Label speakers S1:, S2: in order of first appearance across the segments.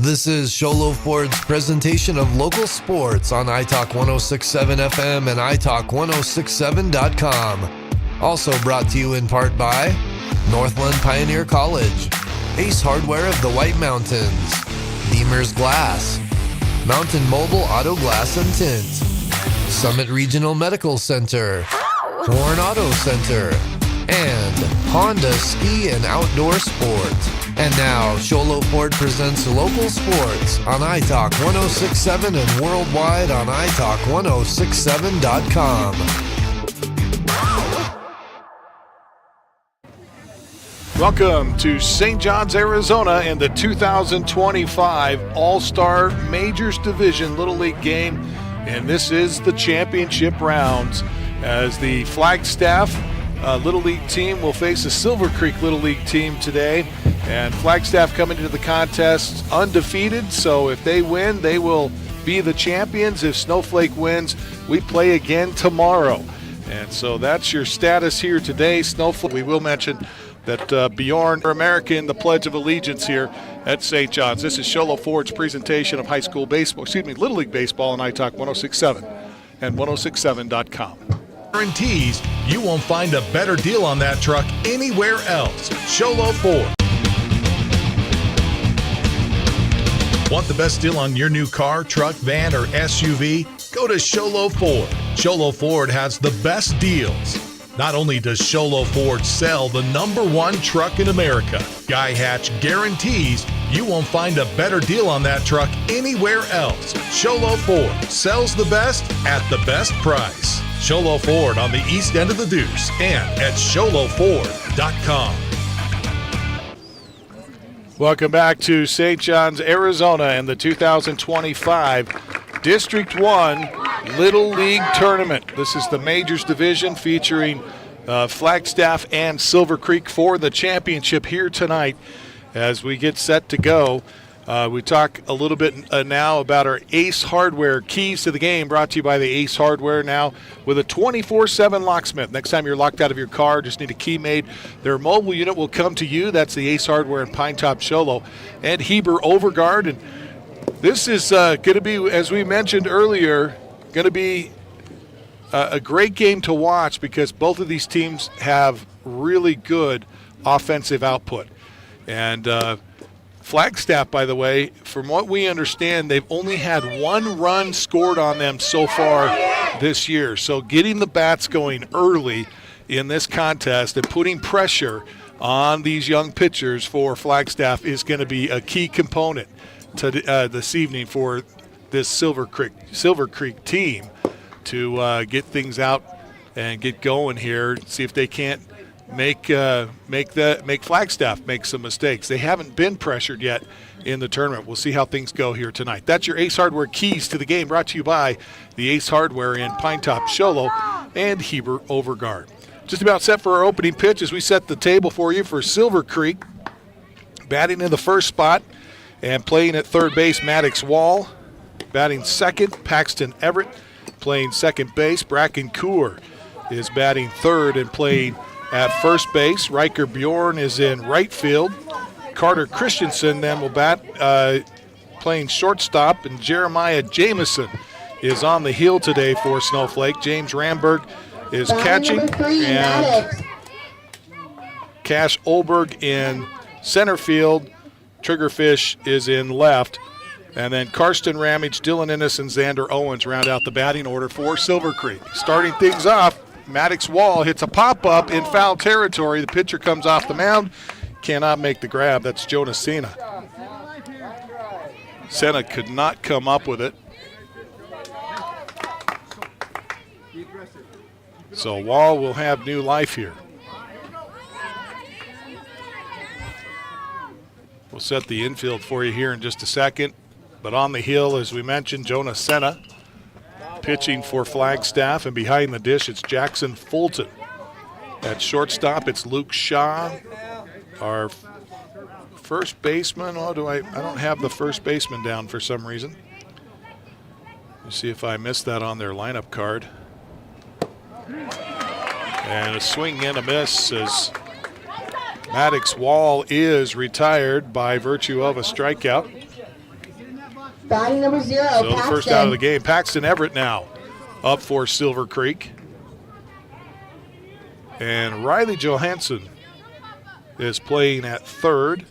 S1: This is Sholo Ford's presentation of local sports on iTalk 106.7 FM and iTalk1067.com. Also brought to you in part by Northland Pioneer College, Ace Hardware of the White Mountains, Beamer's Glass, Mountain Mobile Auto Glass and Tint, Summit Regional Medical Center, Horn Auto Center, and Honda Ski and Outdoor Sport. And now, Sholo Ford presents local sports on iTalk 106.7 and worldwide on iTalk1067.com.
S2: Welcome to St. John's, Arizona in the 2025 All-Star Majors Division Little League game. And this is the championship rounds as the Flagstaff Little League team will face the Silver Creek Little League team today. And Flagstaff coming into the contest undefeated, so if they win, they will be the champions. If Snowflake wins, we play again tomorrow. And so that's your status here today. Snowflake, we will mention that Bjorn American, the Pledge of Allegiance here at St. John's. This is Sholo Ford's presentation of high school baseball, Little League baseball on iTalk 106.7 and 106.7.com.
S3: Guarantees you won't find a better deal on that truck anywhere else. Sholo Ford. Want the best deal on your new car, truck, van, or SUV? Go to Sholo Ford. Sholo Ford has the best deals. Not only does Sholo Ford sell the #1 truck in America, Guy Hatch guarantees you won't find a better deal on that truck anywhere else. Sholo Ford sells the best at the best price. Sholo Ford on the east end of the Deuce and at SholoFord.com.
S2: Welcome back to St. John's, Arizona and the 2025 District 1 Little League Tournament. This is the Majors Division featuring Flagstaff and Silver Creek for the championship here tonight as we get set to go. We talk a little bit now about our Ace Hardware keys to the game, brought to you by the Ace Hardware now with a 24/7 locksmith. Next time you're locked out of your car, just need a key made. Their mobile unit will come to you. That's the Ace Hardware in Pine Top, Sholo, and Heber Overguard. And this is going to be, as we mentioned earlier, going to be a great game to watch because both of these teams have really good offensive output. And Flagstaff, by the way, from what we understand, they've only had one run scored on them so far this year. So getting the bats going early in this contest and putting pressure on these young pitchers for Flagstaff is going to be a key component to this evening for this Silver Creek team to get things out and get going here, see if they can't make Flagstaff make some mistakes. They haven't been pressured yet in the tournament. We'll see how things go here tonight. That's your Ace Hardware keys to the game, brought to you by the Ace Hardware in Pine Top, Sholo, and Heber Overguard. Just about set for our opening pitch as we set the table for you for Silver Creek. Batting in the first spot and playing at third base, Maddox Wall. Batting second, Paxton Everett. Playing second base, Bracken Kaur is batting third and playing at first base. Riker Bjorn is in right field. Carter Christensen then will bat playing shortstop, and Jeremiah Jameson is on the hill today for Snowflake. James Ramberg is catching, and Cash Olberg in center field. Triggerfish is in left. And then Karsten Ramage, Dylan Innes, and Xander Owens round out the batting order for Silver Creek. Starting things off, Maddox Wall hits a pop-up in foul territory. The pitcher comes off the mound, cannot make the grab. That's Jonas Sena. Sena could not come up with it. So Wall will have new life here. We'll set the infield for you here in just a second. But on the hill, as we mentioned, Jonas Sena pitching for Flagstaff, and behind the dish, it's Jackson Fulton. At shortstop, it's Luke Shaw. Our first baseman, I don't have the first baseman down for some reason. Let's see if I missed that on their lineup card. And a swing and a miss as Maddox Wall is retired by virtue of a strikeout.
S4: Batting number 0,
S2: So the
S4: Paxton.
S2: first out of the game. Paxton Everett now up for Silver Creek. And Riley Johansson is playing at third.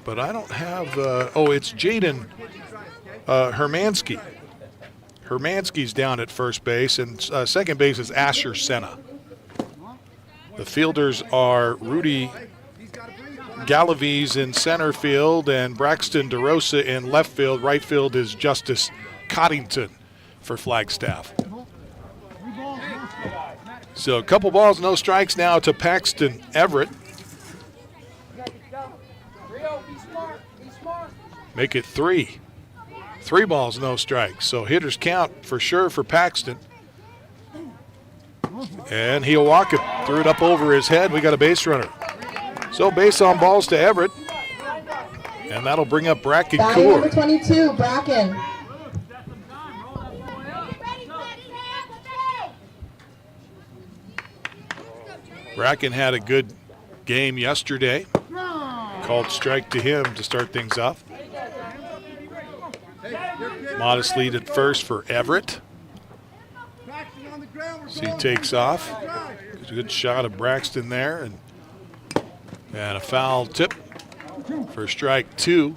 S2: But I don't have, it's Jaden Hermansky. Hermansky's down at first base, and second base is Asher Senna. The fielders are Rudy Galaviz in center field and Braxton DeRosa in left field. Right field is Justice Coddington for Flagstaff. So a couple balls, no strikes now to Paxton Everett. Make it 3. 3 balls, no strikes. So hitters count for sure for Paxton. And he'll walk it. Threw it up over his head. We got a base runner. So base on balls to Everett. And that'll bring up Bracken
S4: Batting number
S2: Coor.
S4: 22, Bracken.
S2: Bracken had a good game yesterday. Called strike to him to start things off. Modest lead at first for Everett. So he takes off. Good shot of Braxton there. And a foul tip for strike 2.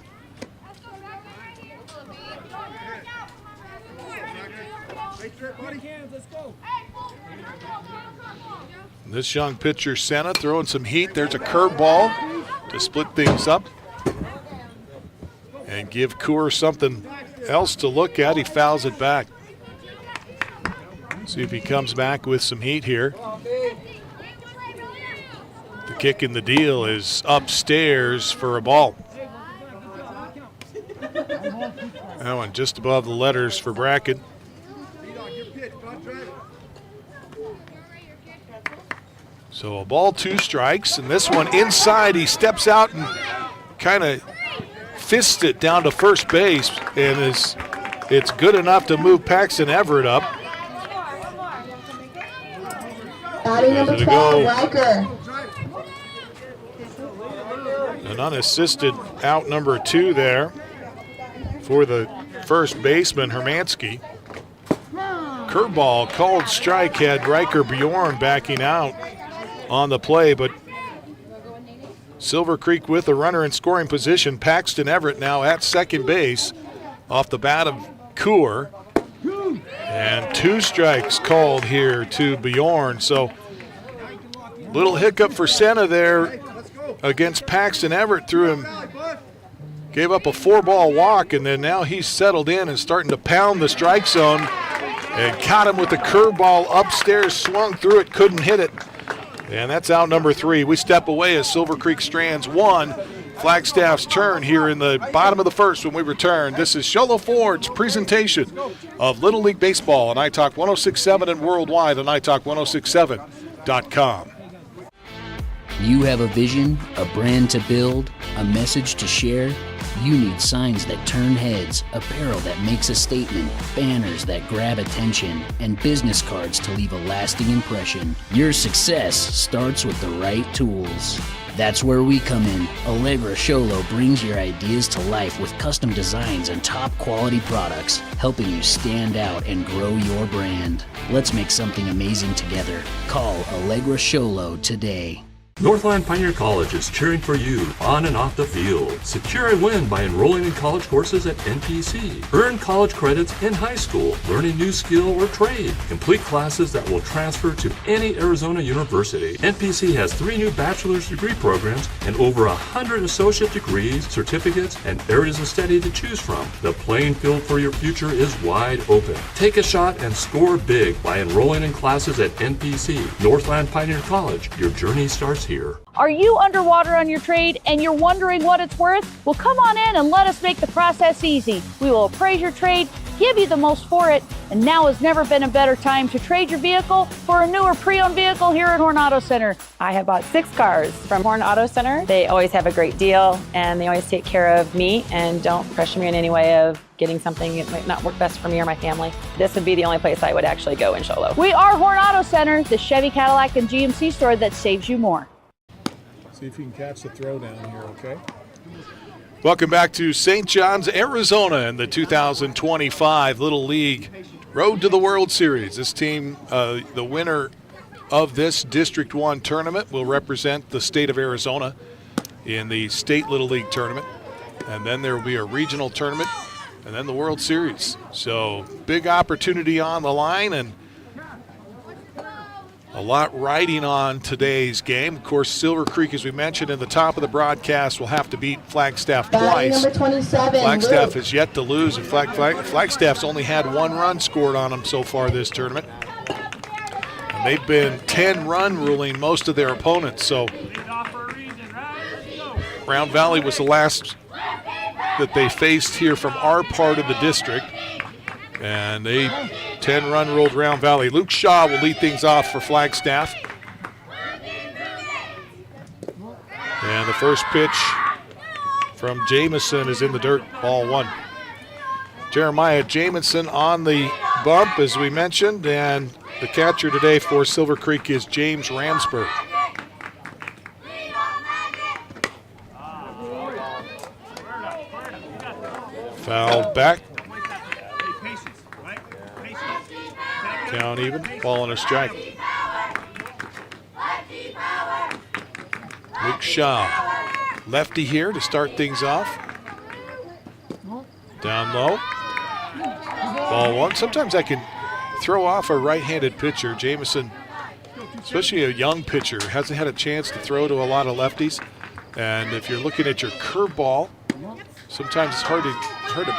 S2: This young pitcher, Senna, throwing some heat. There's a curveball to split things up and give Coor something else to look at. He fouls it back. See if he comes back with some heat here. The kick in the deal is upstairs for a ball. That one just above the letters for Bracken. So a ball, 2 strikes, and this one inside. He steps out and kind of fists it down to first base, and it's good enough to move Paxton Everett up.
S4: Batting number 12, Riker.
S2: An unassisted out number 2 there for the first baseman, Hermansky. Curveball called strike, had Riker Bjorn backing out on the play, but Silver Creek with a runner in scoring position. Paxton Everett now at second base off the bat of Coor. And 2 strikes called here to Bjorn. So little hiccup for Senna there against Paxton Everett. Threw him, gave up a 4-ball walk, and then now he's settled in and starting to pound the strike zone and caught him with the curveball upstairs, swung through it, couldn't hit it. And that's out number 3. We step away as Silver Creek Strands 1. Flagstaff's turn here in the bottom of the first when we return. This is Sholo Ford's presentation of Little League Baseball on iTalk 106.7 and worldwide on iTalk1067.com.
S5: You have a vision, a brand to build, a message to share? You need signs that turn heads, apparel that makes a statement, banners that grab attention, and business cards to leave a lasting impression. Your success starts with the right tools. That's where we come in. Allegra Sholo brings your ideas to life with custom designs and top quality products, helping you stand out and grow your brand. Let's make something amazing together. Call Allegra Sholo today.
S6: Northland Pioneer College is cheering for you on and off the field. Secure a win by enrolling in college courses at NPC. Earn college credits in high school, learn a new skill or trade. Complete classes that will transfer to any Arizona university. NPC has 3 new bachelor's degree programs and over 100 associate degrees, certificates, and areas of study to choose from. The playing field for your future is wide open. Take a shot and score big by enrolling in classes at NPC. Northland Pioneer College. Your journey starts here.
S7: Are you underwater on your trade and you're wondering what it's worth? Well, come on in and let us make the process easy. We will appraise your trade, give you the most for it, and now has never been a better time to trade your vehicle for a newer pre-owned vehicle here at Horn Auto Center.
S8: I have bought 6 cars from Horn Auto Center. They always have a great deal, and they always take care of me and don't pressure me in any way of getting something that might not work best for me or my family. This would be the only place I would actually go in Sholo.
S7: We are Horn Auto Center, the Chevy, Cadillac, and GMC store that saves you more.
S2: See if you can catch the throw down here, okay? Welcome back to St. John's, Arizona in the 2025 Little League Road to the World Series. This team, the winner of this District 1 tournament, will represent the state of Arizona in the State Little League tournament. And then there will be a regional tournament and then the World Series. So big opportunity on the line and a lot riding on today's game. Of course, Silver Creek, as we mentioned in the top of the broadcast, will have to beat Flagstaff twice.
S4: Number 27,
S2: Flagstaff
S4: Luke.
S2: has yet to lose, and Flagstaff's only had 1 run scored on them so far this tournament. And they've been 10-run ruling most of their opponents. So Round Valley was the last that they faced here from our part of the district. And they 10-run ruled Round Valley. Luke Shaw will lead things off for Flagstaff. And the first pitch from Jamison is in the dirt, ball 1. Jeremiah Jamison on the bump, as we mentioned, and the catcher today for Silver Creek is James Ramsberg. Fouled back. Count even, ball and a strike. Luke Shaw, lefty here to start things off. Down low. Ball 1. Sometimes I can throw off a right-handed pitcher. Jamison, especially a young pitcher, hasn't had a chance to throw to a lot of lefties. And if you're looking at your curveball, sometimes it's hard to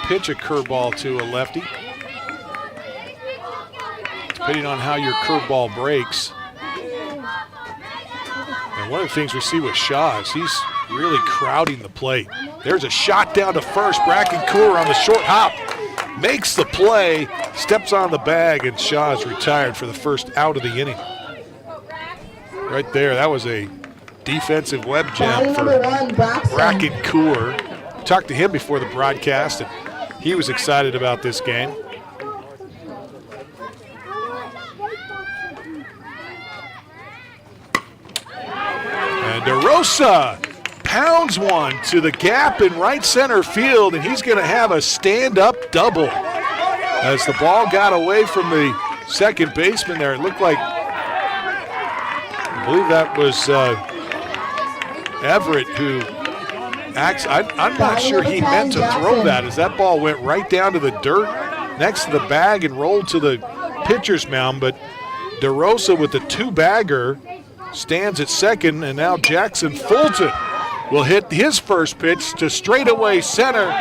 S2: pitch a curveball to a lefty, depending on how your curveball breaks. And one of the things we see with Shaw is he's really crowding the plate. There's a shot down to first. Bracken Cooler on the short hop makes the play, steps on the bag, and Shaw is retired for the first out of the inning. Right there, that was a defensive web jam for Bracken Cooler. Talked to him before the broadcast, and he was excited about this game. And DeRosa pounds one to the gap in right center field, and he's going to have a stand-up double. As the ball got away from the second baseman there, it looked like, I believe that was Everett who acts. I'm not sure he meant to throw that, as that ball went right down to the dirt next to the bag and rolled to the pitcher's mound. But DeRosa with the 2-bagger stands at second, and now Jackson Fulton will hit his first pitch to straightaway center,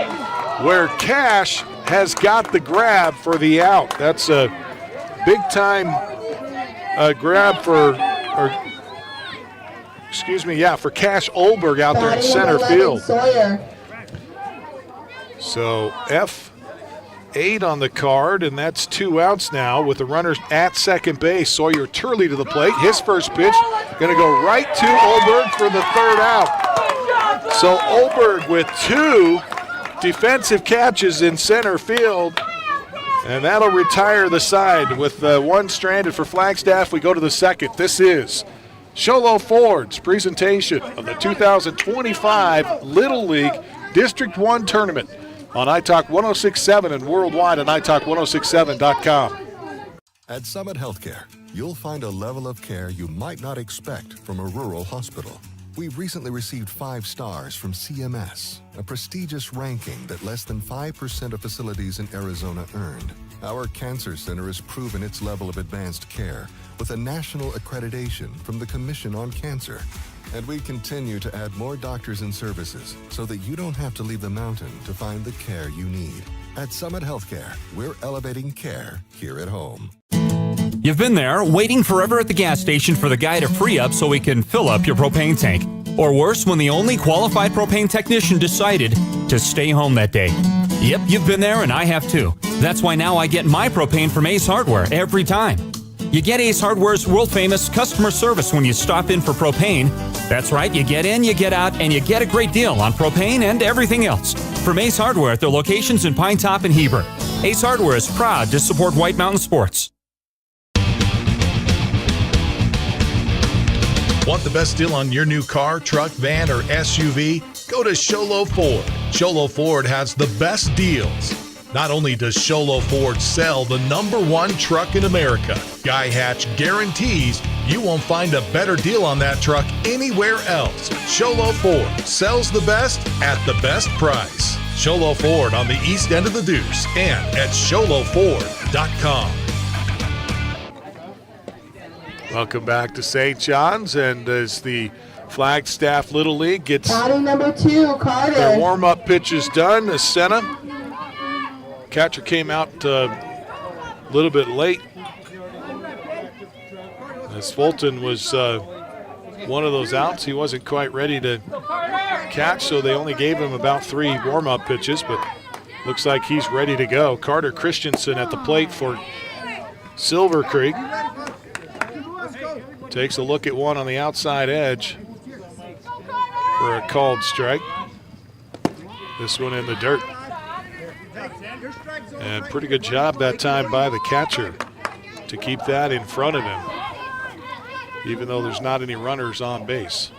S2: where Cash has got the grab for the out. That's a big-time grab for Cash Olberg out there in center field. So F8 on the card, and that's 2 outs now with the runners at second base. Sawyer Turley to the plate. His first pitch going to go right to Olberg for the 3rd out. So Olberg with 2 defensive catches in center field, and that'll retire the side with 1 stranded for Flagstaff. We go to the 2nd. This is Sholo Ford's presentation of the 2025 Little League District 1 Tournament on iTalk 106.7 and worldwide at iTalk1067.com.
S9: At Summit Healthcare, you'll find a level of care you might not expect from a rural hospital. We've recently received 5 stars from CMS, a prestigious ranking that less than 5% of facilities in Arizona earned. Our cancer center has proven its level of advanced care with a national accreditation from the Commission on Cancer. And we continue to add more doctors and services so that you don't have to leave the mountain to find the care you need. At Summit Healthcare, we're elevating care here at home.
S10: You've been there, waiting forever at the gas station for the guy to free up so he can fill up your propane tank. Or worse, when the only qualified propane technician decided to stay home that day. Yep, you've been there, and I have too. That's why now I get my propane from Ace Hardware every time. You get Ace Hardware's world-famous customer service when you stop in for propane. That's right, you get in, you get out, and you get a great deal on propane and everything else. From Ace Hardware at their locations in Pine Top and Heber. Ace Hardware is proud to support White Mountain Sports.
S3: Want the best deal on your new car, truck, van, or SUV? Go to Sholo Ford. Sholo Ford has the best deals. Not only does Sholo Ford sell the #1 truck in America, Guy Hatch guarantees you won't find a better deal on that truck anywhere else. Sholo Ford sells the best at the best price. Sholo Ford on the east end of the Deuce and at SholoFord.com.
S2: Welcome back to St. John's, and as the Flagstaff Little League gets
S4: Batting number 2, Carter.
S2: their warm-up pitches done, as Senna. Catcher came out a little bit late, as Fulton was one of those outs. He wasn't quite ready to catch, so they only gave him about 3 warm-up pitches, but looks like he's ready to go. Carter Christensen at the plate for Silver Creek. Takes a look at one on the outside edge for a called strike. This one in the dirt. And pretty good job that time by the catcher to keep that in front of him, even though there's not any runners on base.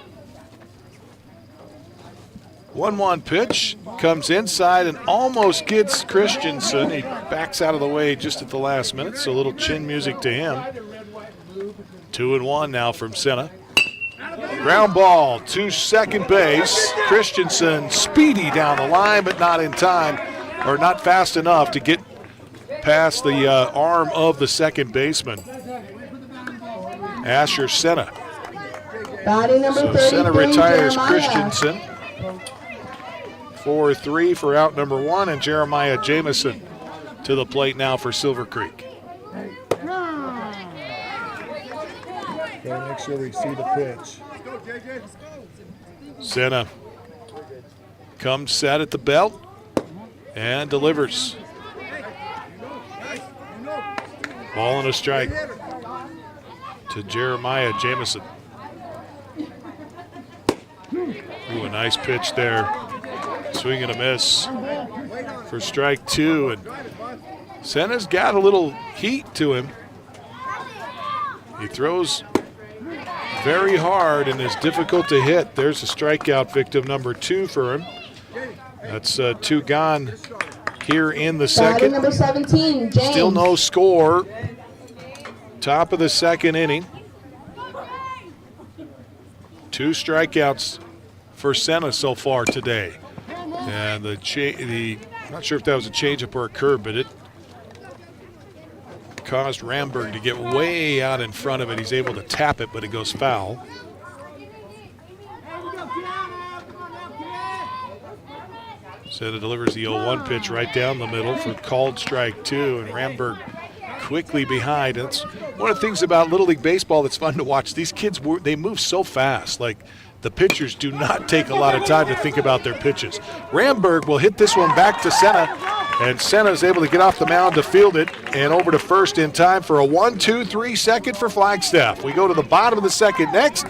S2: 1-1 pitch comes inside and almost gets Christensen. He backs out of the way just at the last minute, so a little chin music to him. 2-1 now from Senna. Ground ball to second base. Christensen speedy down the line, but not in time, or not fast enough to get past the arm of the second baseman, Asher Senna.
S4: Batting number
S2: So
S4: 33,
S2: Senna retires
S4: Jeremiah.
S2: Christensen. 4-3 for out number 1, and Jeremiah Jamison to the plate now for Silver Creek.
S11: Gotta make sure we see the pitch.
S2: Senna comes set at the belt and delivers. Ball and a strike to Jeremiah Jamison. Ooh, a nice pitch there. Swing and a miss for strike 2. And Senna's got a little heat to him. He throws very hard and is difficult to hit. There's a strikeout victim number 2 for him. That's 2 gone here in the
S4: Batting
S2: second.
S4: number 17, James.
S2: Still no score. Top of the second inning. 2 strikeouts for Senna so far today. And I'm not sure if that was a changeup or a curve, but it caused Ramberg to get way out in front of it. He's able to tap it, but it goes foul. Senna delivers the 0-1 pitch right down the middle for called strike 2, and Ramberg quickly behind. That's one of the things about Little League Baseball that's fun to watch. These kids, they move so fast. Like, the pitchers do not take a lot of time to think about their pitches. Ramberg will hit this one back to Senna, and Senna is able to get off the mound to field it and over to first in time for a 1-2-3 second for Flagstaff. We go to the bottom of the second next.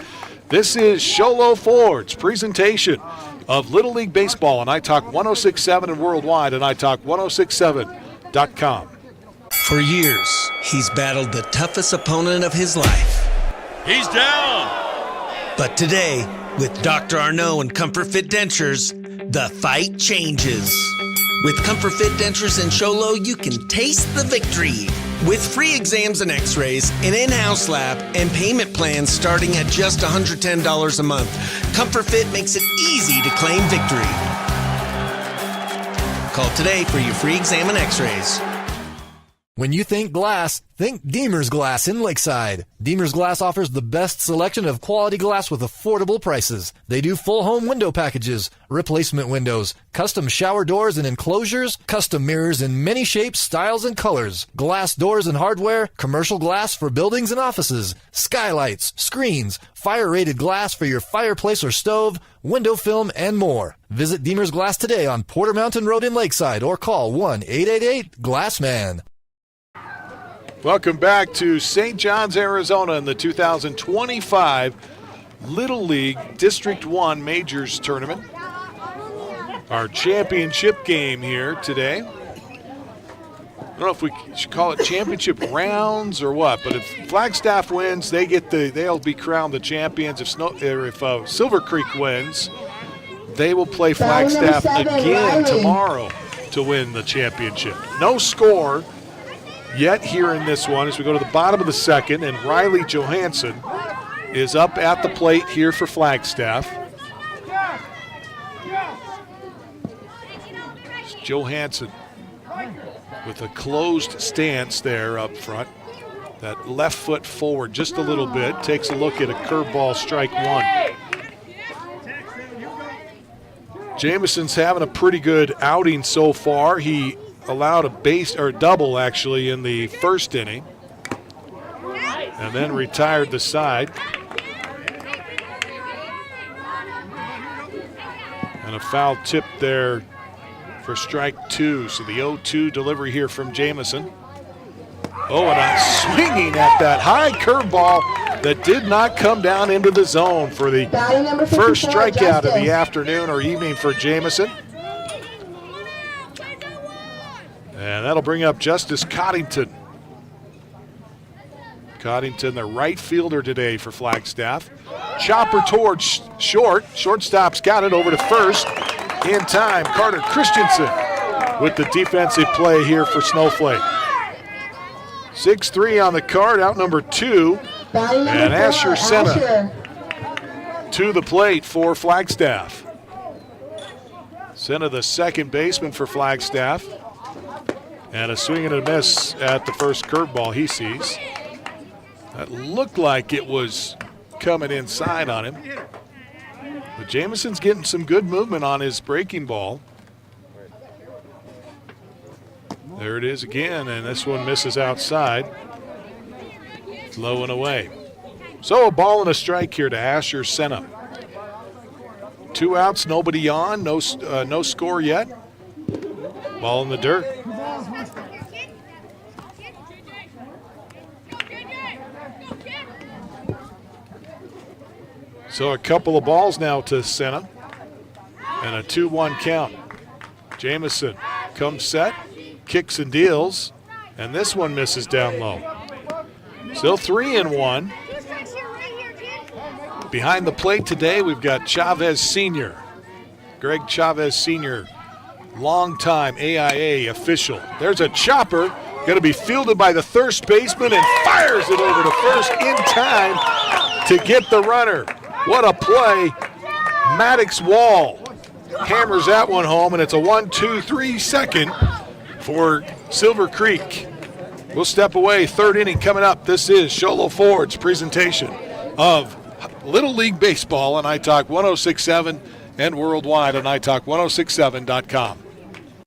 S2: This is Sholo Ford's presentation of Little League Baseball on iTalk 106.7 and worldwide on iTalk1067.com.
S12: For years, he's battled the toughest opponent of his life.
S13: He's down!
S12: But today, with Dr. Arnaud and Comfort Fit Dentures, the fight changes. With Comfort Fit Dentures and Sholo, you can taste the victory. With free exams and x-rays, an in-house lab, and payment plans starting at just $110 a month, Comfort Fit makes it easy to claim victory. Call today for your free exam and x-rays.
S1: When you think glass, think Deemer's Glass in Lakeside. Deemer's Glass offers the best selection of quality glass with affordable prices. They do full home window packages, replacement windows, custom shower doors and enclosures, custom mirrors in many shapes, styles, and colors, glass doors and hardware, commercial glass for buildings and offices, skylights, screens, fire-rated glass for your fireplace or stove, window film, and more. Visit Deemer's Glass today on Porter Mountain Road in Lakeside or call 1-888-GLASSMAN.
S2: Welcome back to St. John's, Arizona in the 2025 Little League District 1 Majors Tournament. Our championship game here today. I don't know if we should call it championship rounds or what, but if Flagstaff wins, they'll be crowned the champions. If Silver Creek wins, they will play Flagstaff again tomorrow to win the championship. No score yet here in this one as we go to the bottom of the second, and Riley Johansson is up at the plate here for Flagstaff. It's Johansson with a closed stance there up front. That left foot forward just a little bit. Takes a look at a curveball, strike one. Jameson's having a pretty good outing so far. He allowed a double actually in the first inning, and then retired the side. And a foul tip there for strike two. So the 0-2 delivery here from Jameson. Oh, and a swinging at that high curveball that did not come down into the zone for the first strikeout of the afternoon or evening for Jameson. And that'll bring up Justice Coddington. Coddington, the right fielder today for Flagstaff. Chopper towards short. Shortstop's got it over to first. In time, Carter Christensen with the defensive play here for Snowflake. 6-3 on the card, out number 2. And Asher Senna to the plate for Flagstaff. Senna, the second baseman for Flagstaff. And a swing and a miss at the first curveball he sees. That looked like it was coming inside on him. But Jameson's getting some good movement on his breaking ball. There it is again, and this one misses outside. It's low and away. So a ball and a strike here to Asher Senna. 2 outs, nobody on, no score yet. Ball in the dirt. So a couple of balls now to Senna, and a 2-1 count. Jameson comes set, kicks and deals, and this one misses down low. Still 3-1. Behind the plate today, we've got Chavez Sr., Greg Chavez Sr., longtime AIA official. There's a chopper, going to be fielded by the first baseman, and fires it over to first in time to get the runner. What a play. Maddox Wall hammers that one home, and it's a 1-2-3 second for Silver Creek. We'll step away. Third inning coming up. This is Sholo Ford's presentation of Little League Baseball on iTalk 106.7 and worldwide on iTalk1067.com.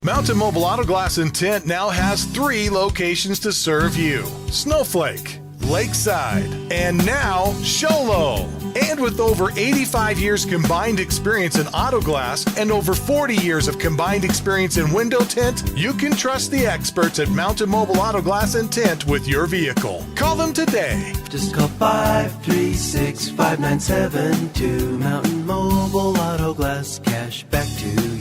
S3: Mountain Mobile Auto Glass and Tint now has 3 locations to serve you: Snowflake, Lakeside, and now Sholo. And with over 85 years combined experience in auto glass and over 40 years of combined experience in window tint, you can trust the experts at Mountain Mobile Auto Glass and Tint with your vehicle. Call them today.
S13: Just call 536-5972. Mountain Mobile Auto Glass, cash back to you.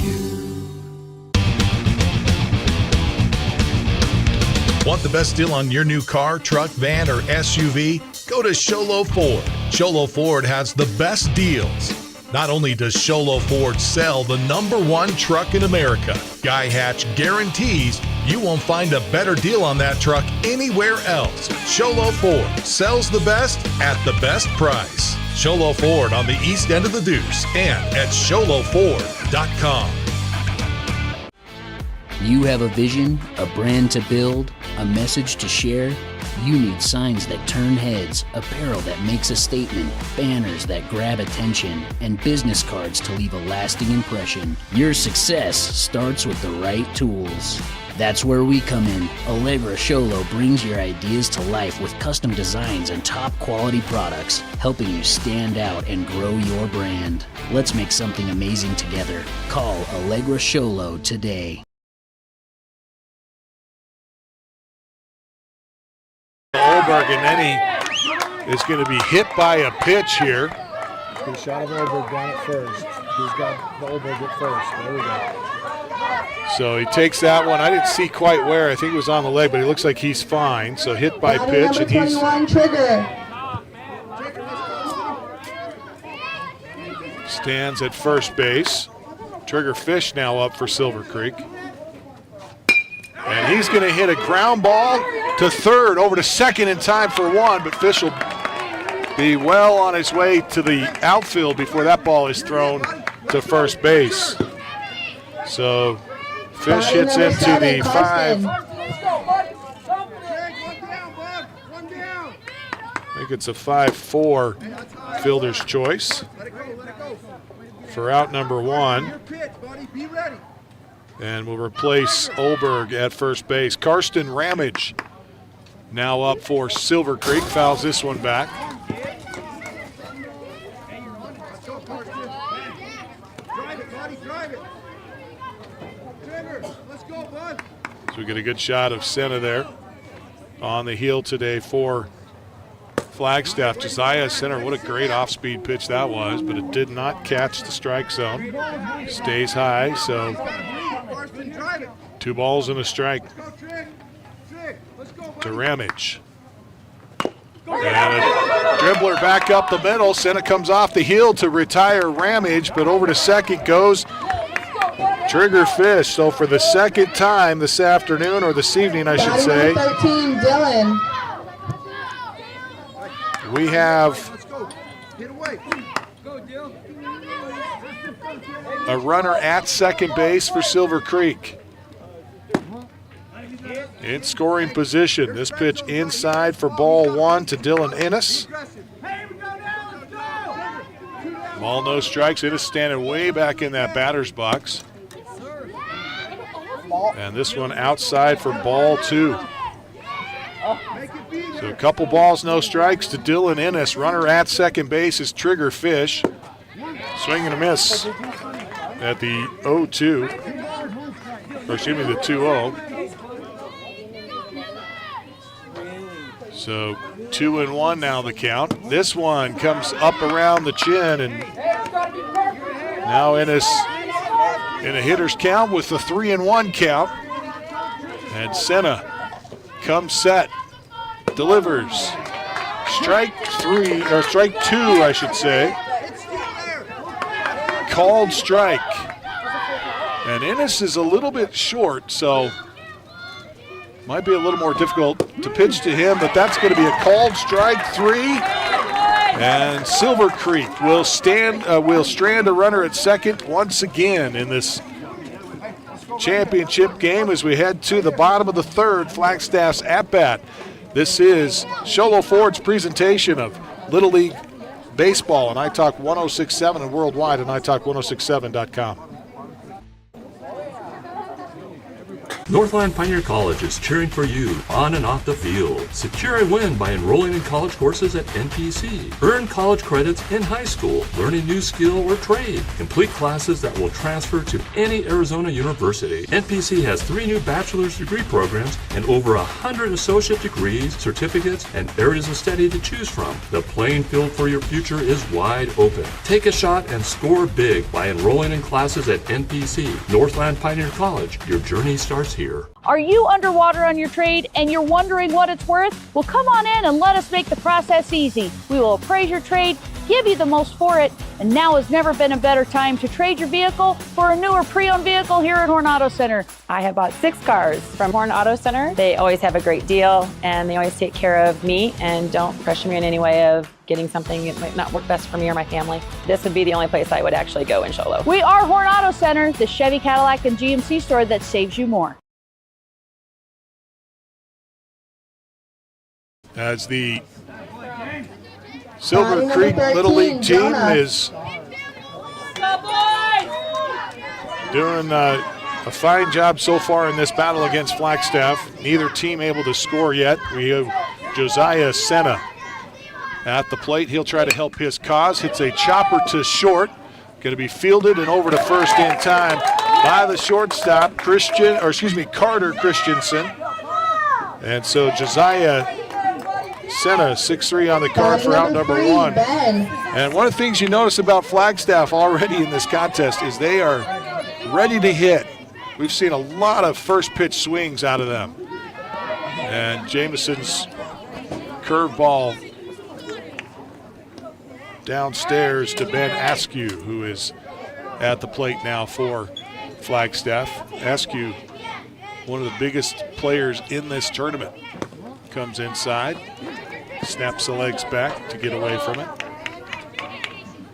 S3: Want the best deal on your new car, truck, van, or SUV? Go to Sholo Ford. Sholo Ford has the best deals. Not only does Sholo Ford sell the #1 truck in America, Guy Hatch guarantees you won't find a better deal on that truck anywhere else. Sholo Ford sells the best at the best price. Sholo Ford on the east end of the Deuce and at SholoFord.com.
S5: You have a vision, a brand to build, a message to share. You need signs that turn heads, apparel that makes a statement, banners that grab attention, and business cards to leave a lasting impression. Your success starts with the right tools. That's where we come in. Allegra Sholo brings your ideas to life with custom designs and top quality products, helping you stand out and grow your brand. Let's make something amazing together. Call Allegra Sholo today.
S2: Olberg, and then he is going to be hit by a pitch here.
S11: Good shot of Olberg down at first. He's got the Olberg at first. There we go.
S2: So he takes that one. I didn't see quite where. I think it was on the leg, but it looks like he's fine. So hit by pitch, and he's
S4: 21, Trigger.
S2: stands at first base. Trigger Fish now up for Silver Creek. And he's going to hit a ground ball to third, over to second in time for one, but Fish will be well on his way to the outfield before that ball is thrown to first base. So Fish hits into the 5. I think it's a 5-4 fielder's choice for out number 1. And we'll replace Olberg at first base. Karsten Ramage now up for Silver Creek. Fouls this one back. So we get a good shot of Senna there on the heel today for Flagstaff. Josiah Center, what a great off-speed pitch that was, but it did not catch the strike zone. Stays high, so 2 balls and a strike to Ramage. And a dribbler back up the middle. Senna comes off the heel to retire Ramage, but over to second goes Trigger Fish. So for the second time this afternoon, or this evening I should say,
S4: 13, Dylan.
S2: we have a runner at second base for Silver Creek. In scoring position, this pitch inside for ball 1 to Dylan Innes. Ball, no strikes. Innes standing way back in that batter's box. And this one outside for ball 2. So a couple balls, no strikes to Dylan Innes. Runner at second base is Trigger Fish. Swing and a miss at the 0-2. Or excuse me, the 2-0. So 2-1 now the count. This one comes up around the chin, and now Innes in a hitter's count with the 3-1 count. And Senna comes set, delivers. Strike 3, or strike 2, I should say. Called strike. And Innes is a little bit short, so might be a little more difficult to pitch to him, but that's going to be a called strike 3. And Silver Creek will strand a runner at second once again in this championship game as we head to the bottom of the third. Flagstaff's at-bat. This is Sholo Ford's presentation of Little League Baseball on iTalk 106.7 and worldwide on iTalk1067.com.
S6: Northland Pioneer College is cheering for you on and off the field. Secure a win by enrolling in college courses at NPC. Earn college credits in high school, learning new skill or trade. Complete classes that will transfer to any Arizona university. NPC has 3 new bachelor's degree programs and over 100 associate degrees, certificates, and areas of study to choose from. The playing field for your future is wide open. Take a shot and score big by enrolling in classes at NPC. Northland Pioneer College. Your journey starts here.
S7: Are you underwater on your trade and you're wondering what it's worth? Well, come on in and let us make the process easy. We will appraise your trade, give you the most for it, and now has never been a better time to trade your vehicle for a newer pre-owned vehicle here at Horn Auto Center.
S8: I have bought 6 cars from Horn Auto Center. They always have a great deal, and they always take care of me and don't pressure me in any way of getting something that might not work best for me or my family. This would be the only place I would actually go in Sholo.
S7: We are Horn Auto Center, the Chevy, Cadillac, and GMC store that saves you more.
S2: As the Silver Creek Little League team is doing a fine job so far in this battle against Flagstaff. Neither team able to score yet. We have Josiah Senna at the plate. He'll try to help his cause. Hits a chopper to short. Going to be fielded and over to first in time by the shortstop, Carter Christensen. And so Josiah Senna, 6'3" on the card for out number 1. And one of the things you notice about Flagstaff already in this contest is they are ready to hit. we've seen a lot of first pitch swings out of them. And Jamison's curveball downstairs to Ben Askew, who is at the plate now for Flagstaff. Askew, one of the biggest players in this tournament, comes inside, snaps the legs back to get away from it.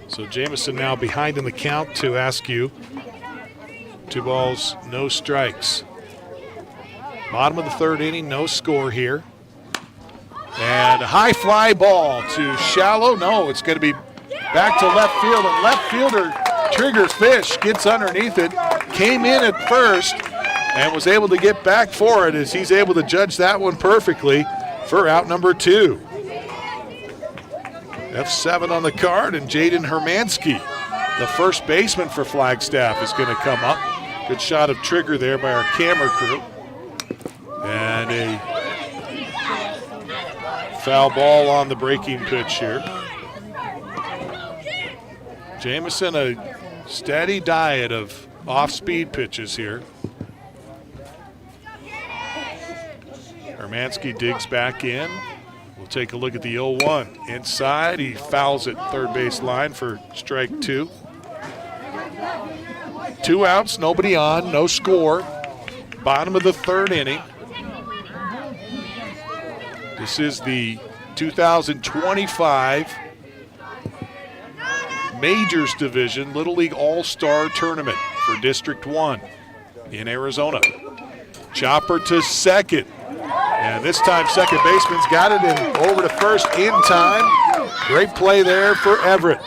S2: So Jamison now behind in the count to Askew. 2 balls, no strikes. Bottom of the 3rd inning, no score here. And a high fly ball to shallow. No, it's going to be back to left field. And left fielder Trigger Fish gets underneath it. Came in at first and was able to get back for it as he's able to judge that one perfectly for out number 2. F7 on the card, and Jaden Hermansky, the first baseman for Flagstaff, is going to come up. Good shot of Trigger there by our camera crew. And a foul ball on the breaking pitch here. Jamison, a steady diet of off-speed pitches here. Hermansky digs back in. We'll take a look at the 0-1. Inside, he fouls at third base line for strike 2. 2 outs, nobody on, no score. Bottom of the 3rd inning. This is the 2025 Majors Division Little League All-Star Tournament for District 1 in Arizona. Chopper to second. And this time second baseman's got it and over to first in time. Great play there for Everett.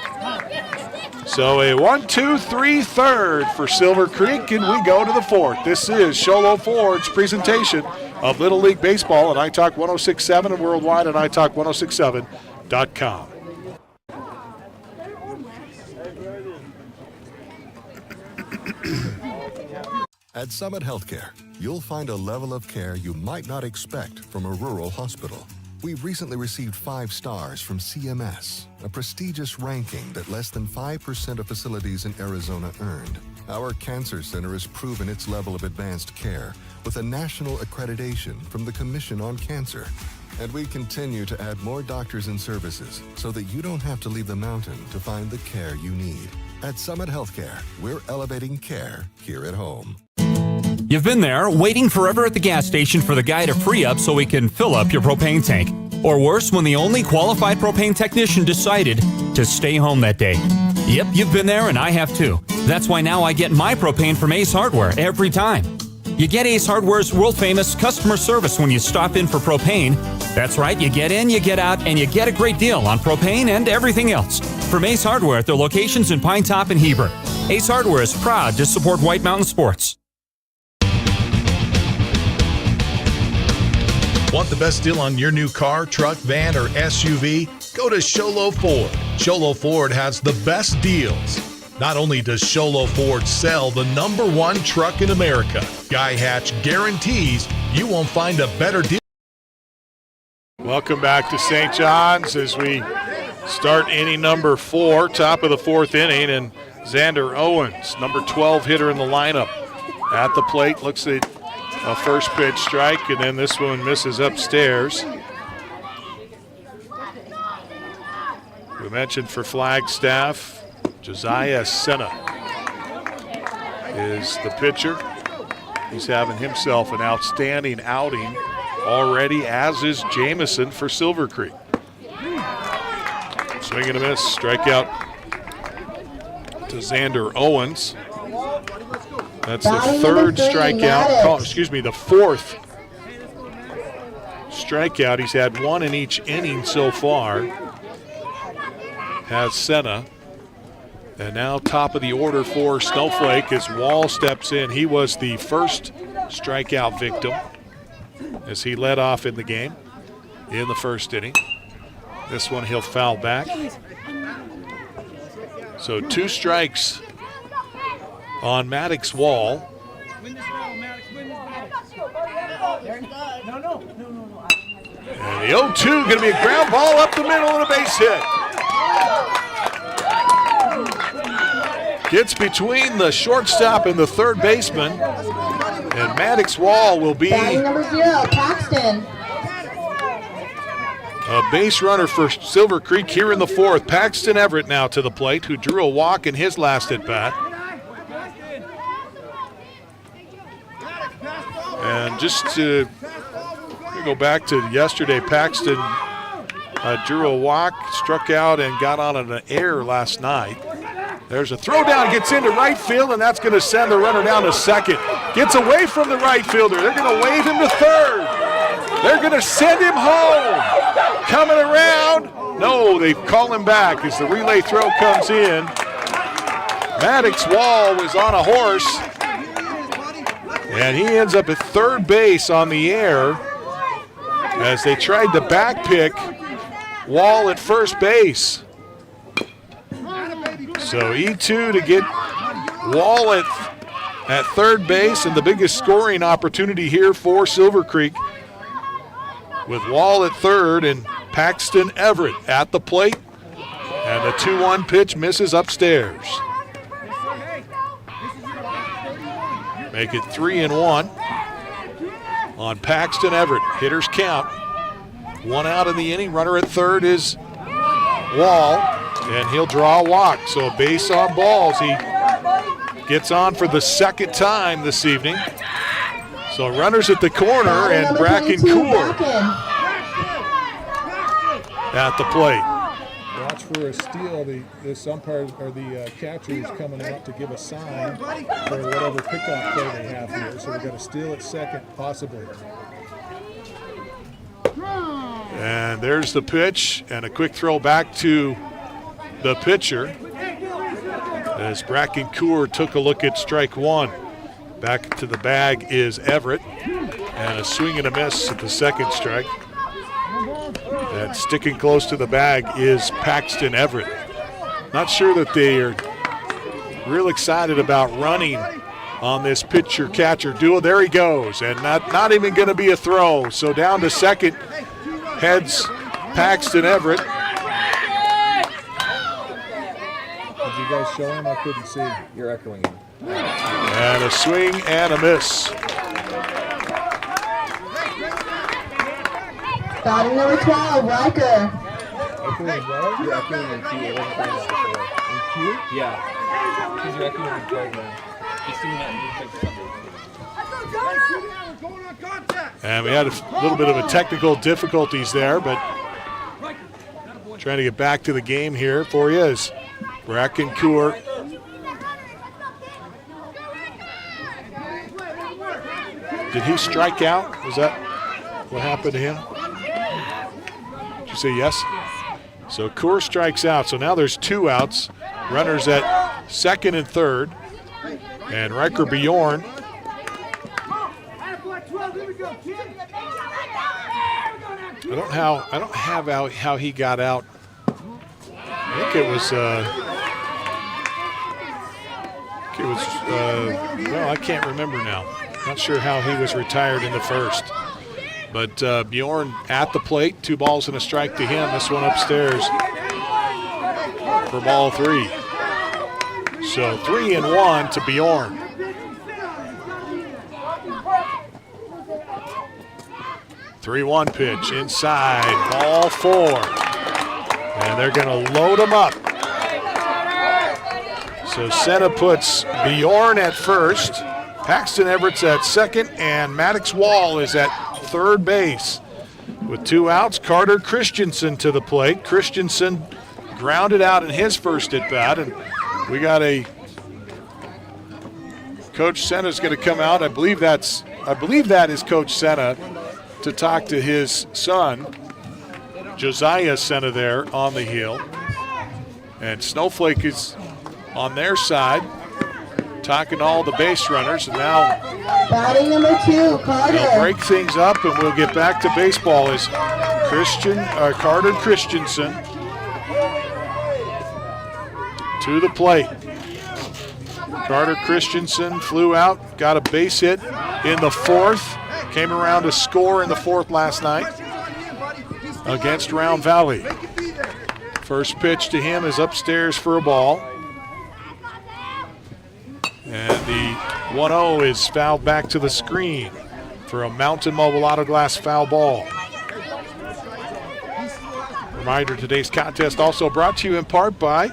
S2: So a 1-2-3 third for Silver Creek, and we go to the 4th. This is Sholo Ford's presentation of Little League Baseball on iTalk 106.7 and worldwide on iTalk1067.com.
S9: At Summit Healthcare, you'll find a level of care you might not expect from a rural hospital. We've recently received 5 stars from CMS, a prestigious ranking that less than 5% of facilities in Arizona earned. Our cancer center has proven its level of advanced care with a national accreditation from the Commission on Cancer. And we continue to add more doctors and services so that you don't have to leave the mountain to find the care you need. At Summit Healthcare, we're elevating care here at home.
S10: You've been there, waiting forever at the gas station for the guy to free up so he can fill up your propane tank. Or worse, when the only qualified propane technician decided to stay home that day. Yep, you've been there and I have too. That's why now I get my propane from Ace Hardware every time. You get Ace Hardware's world-famous customer service when you stop in for propane. That's right, you get in, you get out, and you get a great deal on propane and everything else. From Ace Hardware at their locations in Pine Top and Heber. Ace Hardware is proud to support White Mountain Sports.
S3: Want the best deal on your new car, truck, van, or SUV? Go to Sholo Ford. Sholo Ford has the best deals. Not only does Sholo Ford sell the #1 truck in America, Guy Hatch guarantees you won't find a better deal.
S2: Welcome back to St. John's as we start inning number 4, top of the 4th inning, and Xander Owens, number 12 hitter in the lineup, at the plate. Looks at a first pitch strike, and then this one misses upstairs. We mentioned for Flagstaff, Josiah Senna is the pitcher. He's having himself an outstanding outing already, as is Jamison for Silver Creek. Swing and a miss, strikeout to Xander Owens. That's the 3rd strikeout, the 4th strikeout. He's had 1 in each inning so far. Has Senna. And now top of the order for Snowflake as Wall steps in. He was the first strikeout victim as he led off in the game in the 1st inning. This one he'll foul back. So 2 strikes on Maddox Wall. And the 0-2 going to be a ground ball up the middle and a base hit. gets between the shortstop and the third baseman. And Maddox Wall will be
S4: Batting number 0, Paxton.
S2: a base runner for Silver Creek here in the fourth. Paxton Everett now to the plate, who drew a walk in his last at-bat. And just to go back to yesterday, Paxton drew a walk, struck out, and got on an error last night. There's a throw down, gets into right field, and that's going to send the runner down to second. Gets away from the right fielder. They're going to wave him to third. They're going to send him home. Coming around. No, they call him back as the relay throw comes in. Maddox Wall was on a horse, and he ends up at third base on the air as they tried to back pick Wall at first base. So E2 to get Wall at third base, and the biggest scoring opportunity here for Silver Creek with Wall at third and Paxton Everett at the plate. And the 2-1 pitch misses upstairs. Make it 3-1 on Paxton Everett. Hitters count. 1 out in the inning. Runner at third is Wall, and he'll draw a walk. So a base on balls. He gets on for the second time this evening. So runners at the corner, and Bracken Coor at the plate.
S11: Watch for a steal. This umpire or the catcher is coming out to give a sign for whatever pickup play they have here. So we've got a steal at second, possibly.
S2: And there's the pitch, and a quick throw back to the pitcher as Bracken Coor took a look at strike one. Back to the bag is Everett, and a swing and a miss at the second strike. And sticking close to the bag is Paxton Everett. Not sure that they are real excited about running on this pitcher-catcher duo. There he goes, and not even going to be a throw. So down to second heads Paxton Everett.
S11: Did you guys show him? I couldn't see.
S14: You're echoing him.
S2: And a swing and a miss.
S4: Batting number 12, Riker.
S11: Echoing what?
S14: You're echoing in Q. It wasn't doing this before.
S11: In Q?
S14: Yeah. Because you're echoing in program. He's doing that in
S2: And we had a little bit of a technical difficulties there, but trying to get back to the game here for you is Bracken Coor. Did he strike out? Was that what happened to him? Did you say yes? So Coor strikes out. So now there's 2 outs. Runners at second and third. And Riker Bjorn I don't have how he got out. I think it was well, I can't remember now. Not sure how he was retired in the first. But Bjorn at the plate, 2 balls and a strike to him. This one upstairs for ball 3. So 3-1 to Bjorn. Three-1 pitch inside, ball 4. And they're going to load him up. So Senna puts Bjorn at first, Paxton Everett's at second, and Maddox Wall is at third base. With 2 outs, Carter Christensen to the plate. Christensen grounded out in his first at-bat, and we got a Coach Senna's going to come out. I believe that is Coach Senna to talk to his son, Josiah Senna, there on the hill. And Snowflake is on their side, talking to all the base runners. And now
S4: batting number 2, Carter.
S2: They'll break things up, and we'll get back to baseball as Carter Christensen to the plate. Carter Christensen flew out, got a base hit in the fourth. Came around to score in the fourth last night against Round Valley. First pitch to him is upstairs for a ball. And the 1-0 is fouled back to the screen for a Mountain Mobile Auto Glass foul ball. Reminder, today's contest also brought to you in part by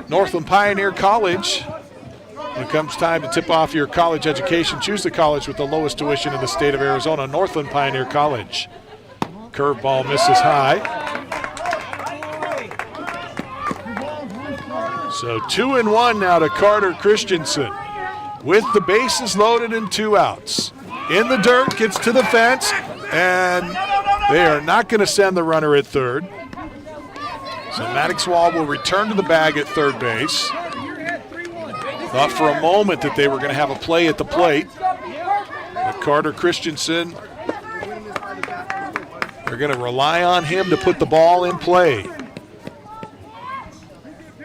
S2: Northland Pioneer College. When it comes time to tip off your college education, choose the college with the lowest tuition in the state of Arizona, Northland Pioneer College. Curveball misses high. So 2-1 now to Carter Christensen with the bases loaded and 2 outs. In the dirt, gets to the fence, and they are not going to send the runner at third. So Maddox Wall will return to the bag at third base. Thought for a moment that they were going to have a play at the plate. But Carter Christensen, they're going to rely on him to put the ball in play.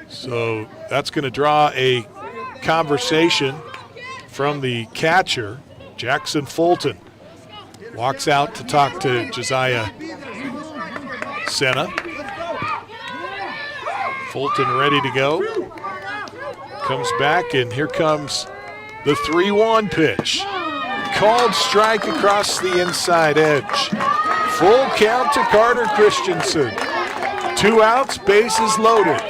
S2: So that's going to draw a conversation from the catcher, Jackson Fulton. Walks out to talk to Josiah Senna. Fulton ready to go. Comes back, and here comes the 3-1 pitch. Called strike across the inside edge. Full count to Carter Christensen. 2 outs, bases loaded.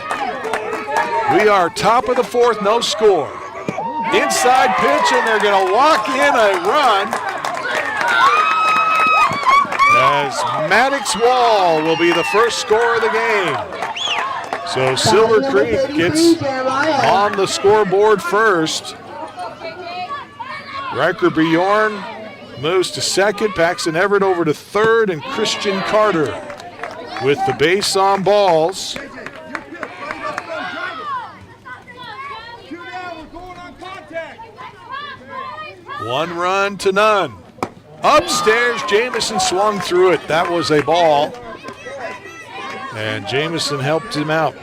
S2: We are top of the 4th, no score. Inside pitch, and they're going to walk in a run as Maddox Wall will be the first scorer of the game. So Silver Creek gets on the scoreboard first. Riker Bjorn moves to second, Paxton Everett over to third, and Christian Carter with the base on balls. One run to none. Upstairs, Jamison swung through it. That was a ball. And Jamison helped him out.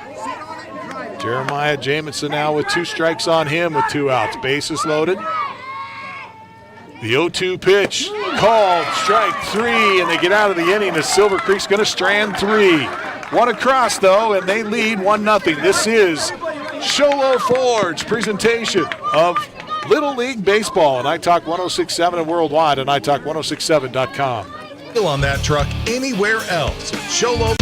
S2: Jeremiah Jamison now with 2 strikes on him with 2 outs. Bases loaded. The 0-2 pitch called, strike 3, and they get out of the inning as Silver Creek's going to strand 3. 1 across, though, and they lead 1-0. This is Sholo Ford's presentation of Little League Baseball on iTalk 106.7 and worldwide on iTalk1067.com.
S3: Deal on that truck anywhere else. Sholo.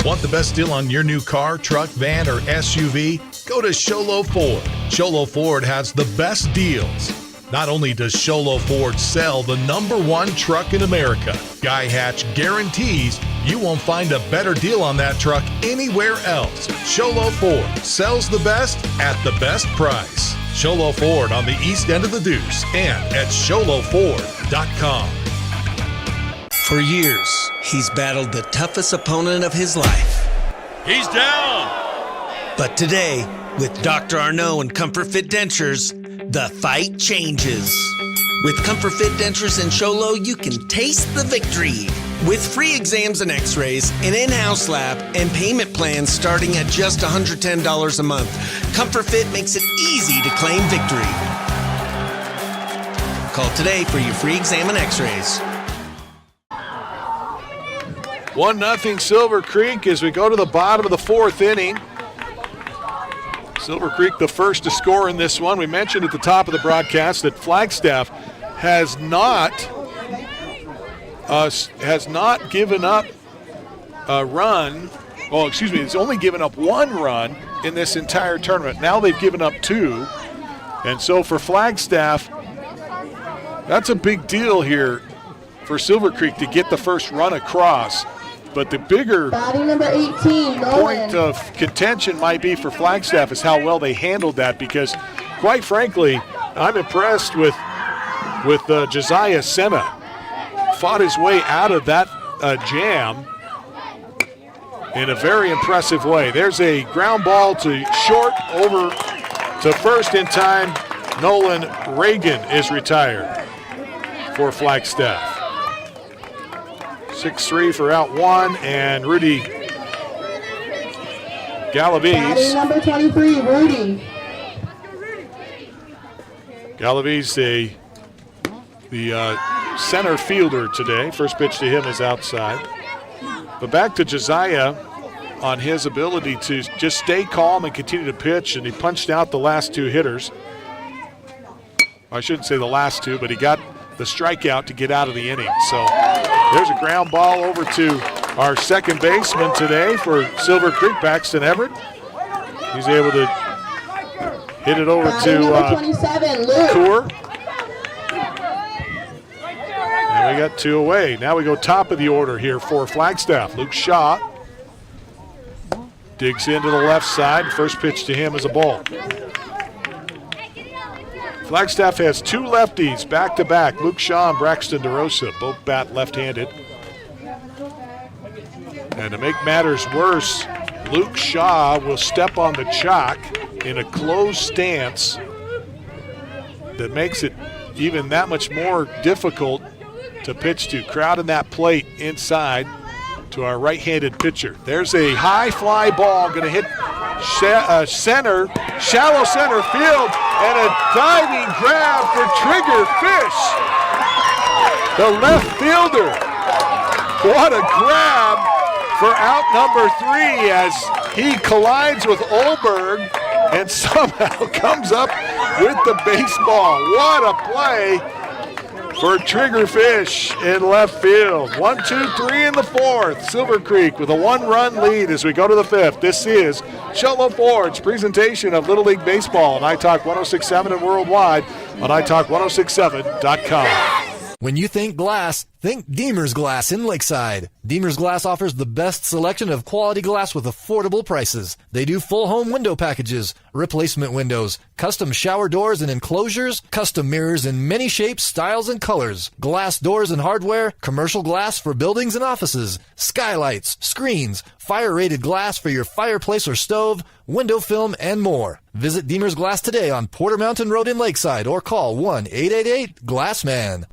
S3: Want the best deal on your new car, truck, van, or SUV? Go to Sholo Ford. Sholo Ford has the best deals. Not only does Sholo Ford sell the #1 truck in America, Guy Hatch guarantees you won't find a better deal on that truck anywhere else. Sholo Ford sells the best at the best price. Sholo Ford on the east end of the Deuce and at SholoFord.com.
S12: For years, he's battled the toughest opponent of his life.
S15: He's down!
S12: But today, with Dr. Arnaud and Comfort Fit Dentures, the fight changes. With Comfort Fit Dentures and Sholo, you can taste the victory. With free exams and x-rays, an in-house lab, and payment plans starting at just $110 a month, Comfort Fit makes it easy to claim victory. Call today for your free exam and x-rays.
S2: 1-0 Silver Creek as we go to the bottom of the 4th inning. Silver Creek the first to score in this one. We mentioned at the top of the broadcast that Flagstaff has not given up a run. Well, excuse me, it's only given up 1 run in this entire tournament. Now they've given up 2. And so for Flagstaff, that's a big deal here for Silver Creek to get the first run across. But the bigger
S4: number 18,
S2: point of contention might be for Flagstaff is how well they handled that, because quite frankly, I'm impressed with Josiah Senna. Fought his way out of that jam in a very impressive way. There's a ground ball to short, over to first in time. Nolan Reagan is retired for Flagstaff. 6-3 for out 1, and Rudy Galaviz.
S4: Number 23, Rudy.
S2: Galaviz, the center fielder today. First pitch to him is outside. But back to Josiah on his ability to just stay calm and continue to pitch, and he punched out the last two hitters. I shouldn't say the last two, but he got the strikeout to get out of the inning. So there's a ground ball over to our second baseman today for Silver Creek, Paxton Everett. He's able to hit it over to
S4: 27, Luke.
S2: Kaur. And we got two away. Now we go top of the order here for Flagstaff. Luke Shaw digs into the left side. First pitch to him is a ball. Flagstaff has two lefties back-to-back, Luke Shaw and Braxton DeRosa, both bat left-handed. And to make matters worse, Luke Shaw will step on the chalk in a closed stance that makes it even that much more difficult to pitch to. Crowding that plate inside to our right-handed pitcher. There's a high fly ball going to hit center, shallow center field, and a diving grab for Trigger Fish, the left fielder. What a grab for out number 3 as he collides with Olberg and somehow comes up with the baseball. What a play for Trigger Fish in left field. 1, 2, 3 in the fourth. Silver Creek with a 1-run lead as we go to the fifth. This is Show-Low Ford's presentation of Little League Baseball on iTalk 106.7 and worldwide on iTalk1067.com.
S1: When you think glass, think Deemer's Glass in Lakeside. Deemer's Glass offers the best selection of quality glass with affordable prices. They do full home window packages, replacement windows, custom shower doors and enclosures, custom mirrors in many shapes, styles, and colors, glass doors and hardware, commercial glass for buildings and offices, skylights, screens, fire-rated glass for your fireplace or stove, window film, and more. Visit Deemer's Glass today on Porter Mountain Road in Lakeside or call 1-888-GLASSMAN.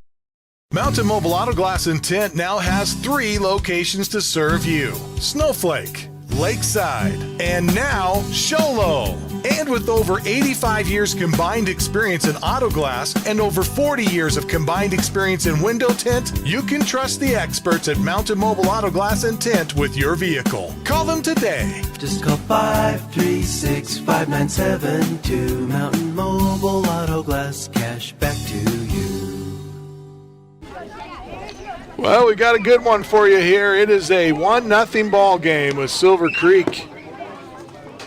S3: Mountain Mobile Auto Glass and Tint now has 3 locations to serve you: Snowflake, Lakeside, and now Show-Low. And with over 85 years combined experience in auto glass and over 40 years of combined experience in window tint, you can trust the experts at Mountain Mobile Auto Glass and Tint with your vehicle. Call them today.
S13: Just call 536-5972. Mountain Mobile Auto Glass, cash back to you.
S2: Well, we got a good one for you here. It is a 1-0 ball game with Silver Creek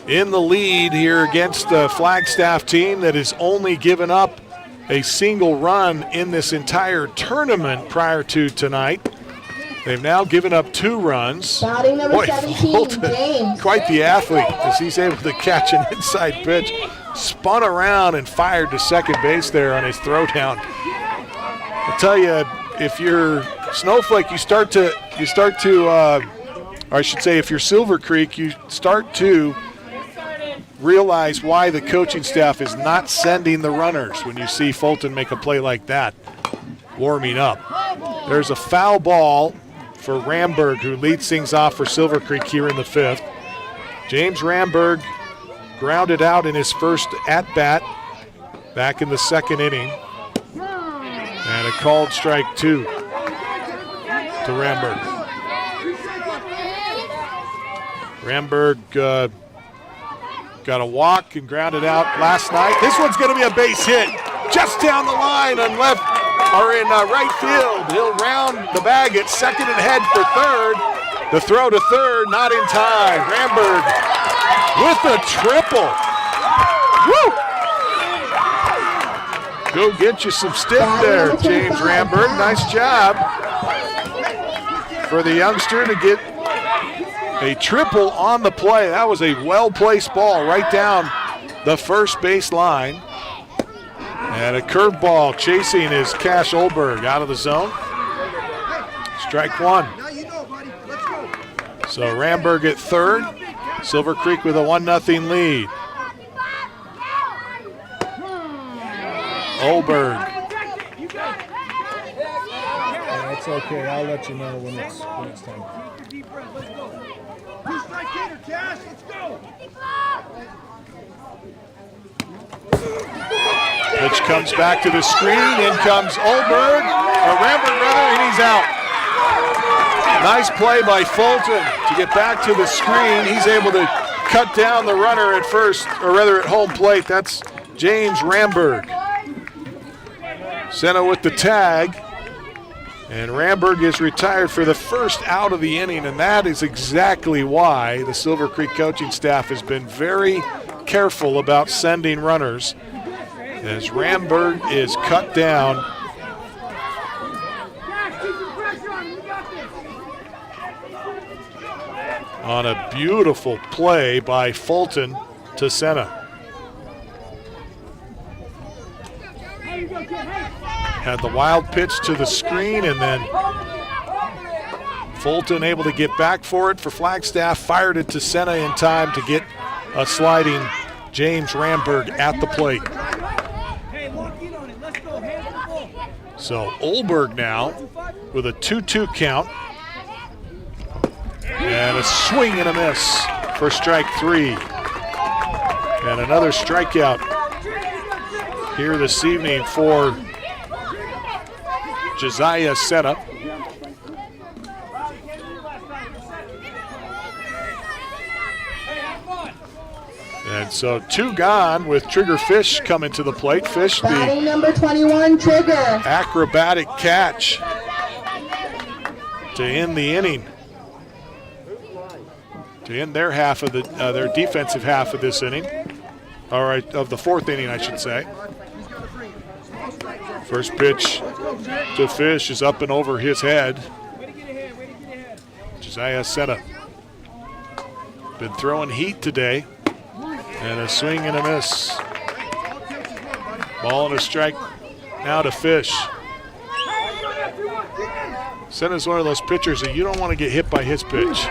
S2: in the lead here against the Flagstaff team that has only given up a single run in this entire tournament prior to tonight. They've now given up 2 runs.
S4: Batting number 17, James.
S2: Quite the athlete as he's able to catch an inside pitch, spun around and fired to second base there on his throwdown. I'll tell you, if you're Snowflake, if you're Silver Creek, you start to realize why the coaching staff is not sending the runners when you see Fulton make a play like that, warming up. There's a foul ball for Ramberg, who leads things off for Silver Creek here in the fifth. James Ramberg grounded out in his first at-bat back in the second inning. And a called strike 2 to Ramberg. Ramberg got a walk and grounded out last night. This one's going to be a base hit just down the line on left or in right field. He'll round the bag at second and head for third. The throw to third, not in time. Ramberg with a triple. Woo! Go get you some stick there, James Ramberg. Nice job for the youngster to get a triple on the play. That was a well-placed ball right down the first base line. And a curveball chasing is Cash Olberg out of the zone. Strike 1. So Ramberg at third. Silver Creek with a 1-0 lead. Olberg.
S11: Yeah, it's okay. I'll let you know when it's time.
S2: Pitch comes back to the screen. In comes Olberg, or Ramberg rather, and he's out. Nice play by Fulton to get back to the screen. He's able to cut down the runner at first, or rather at home plate. That's James Ramberg. Senna with the tag. And Ramberg is retired for the first out of the inning, and that is exactly why the Silver Creek coaching staff has been very careful about sending runners, as Ramberg is cut down. On a beautiful play by Fulton to Senna. Had the wild pitch to the screen, and then Fulton able to get back for it for Flagstaff, fired it to Senna in time to get a sliding James Ramberg at the plate. So Olberg now with a 2-2 count. And a swing and a miss for strike 3. And another strikeout here this evening for Josiah Senna. And so 2 gone with Trigger Fish coming to the plate. Fish,
S4: Batting
S2: the
S4: number 21, Trigger.
S2: acrobatic catch to end the inning. To end their half of the their defensive half of this inning, all right, of the 4th inning, I should say. First pitch to Fish is up and over his head. Josiah Senna been throwing heat today, and a swing and a miss. Ball and a strike now to Fish. Senna's one of those pitchers that you don't want to get hit by his pitch.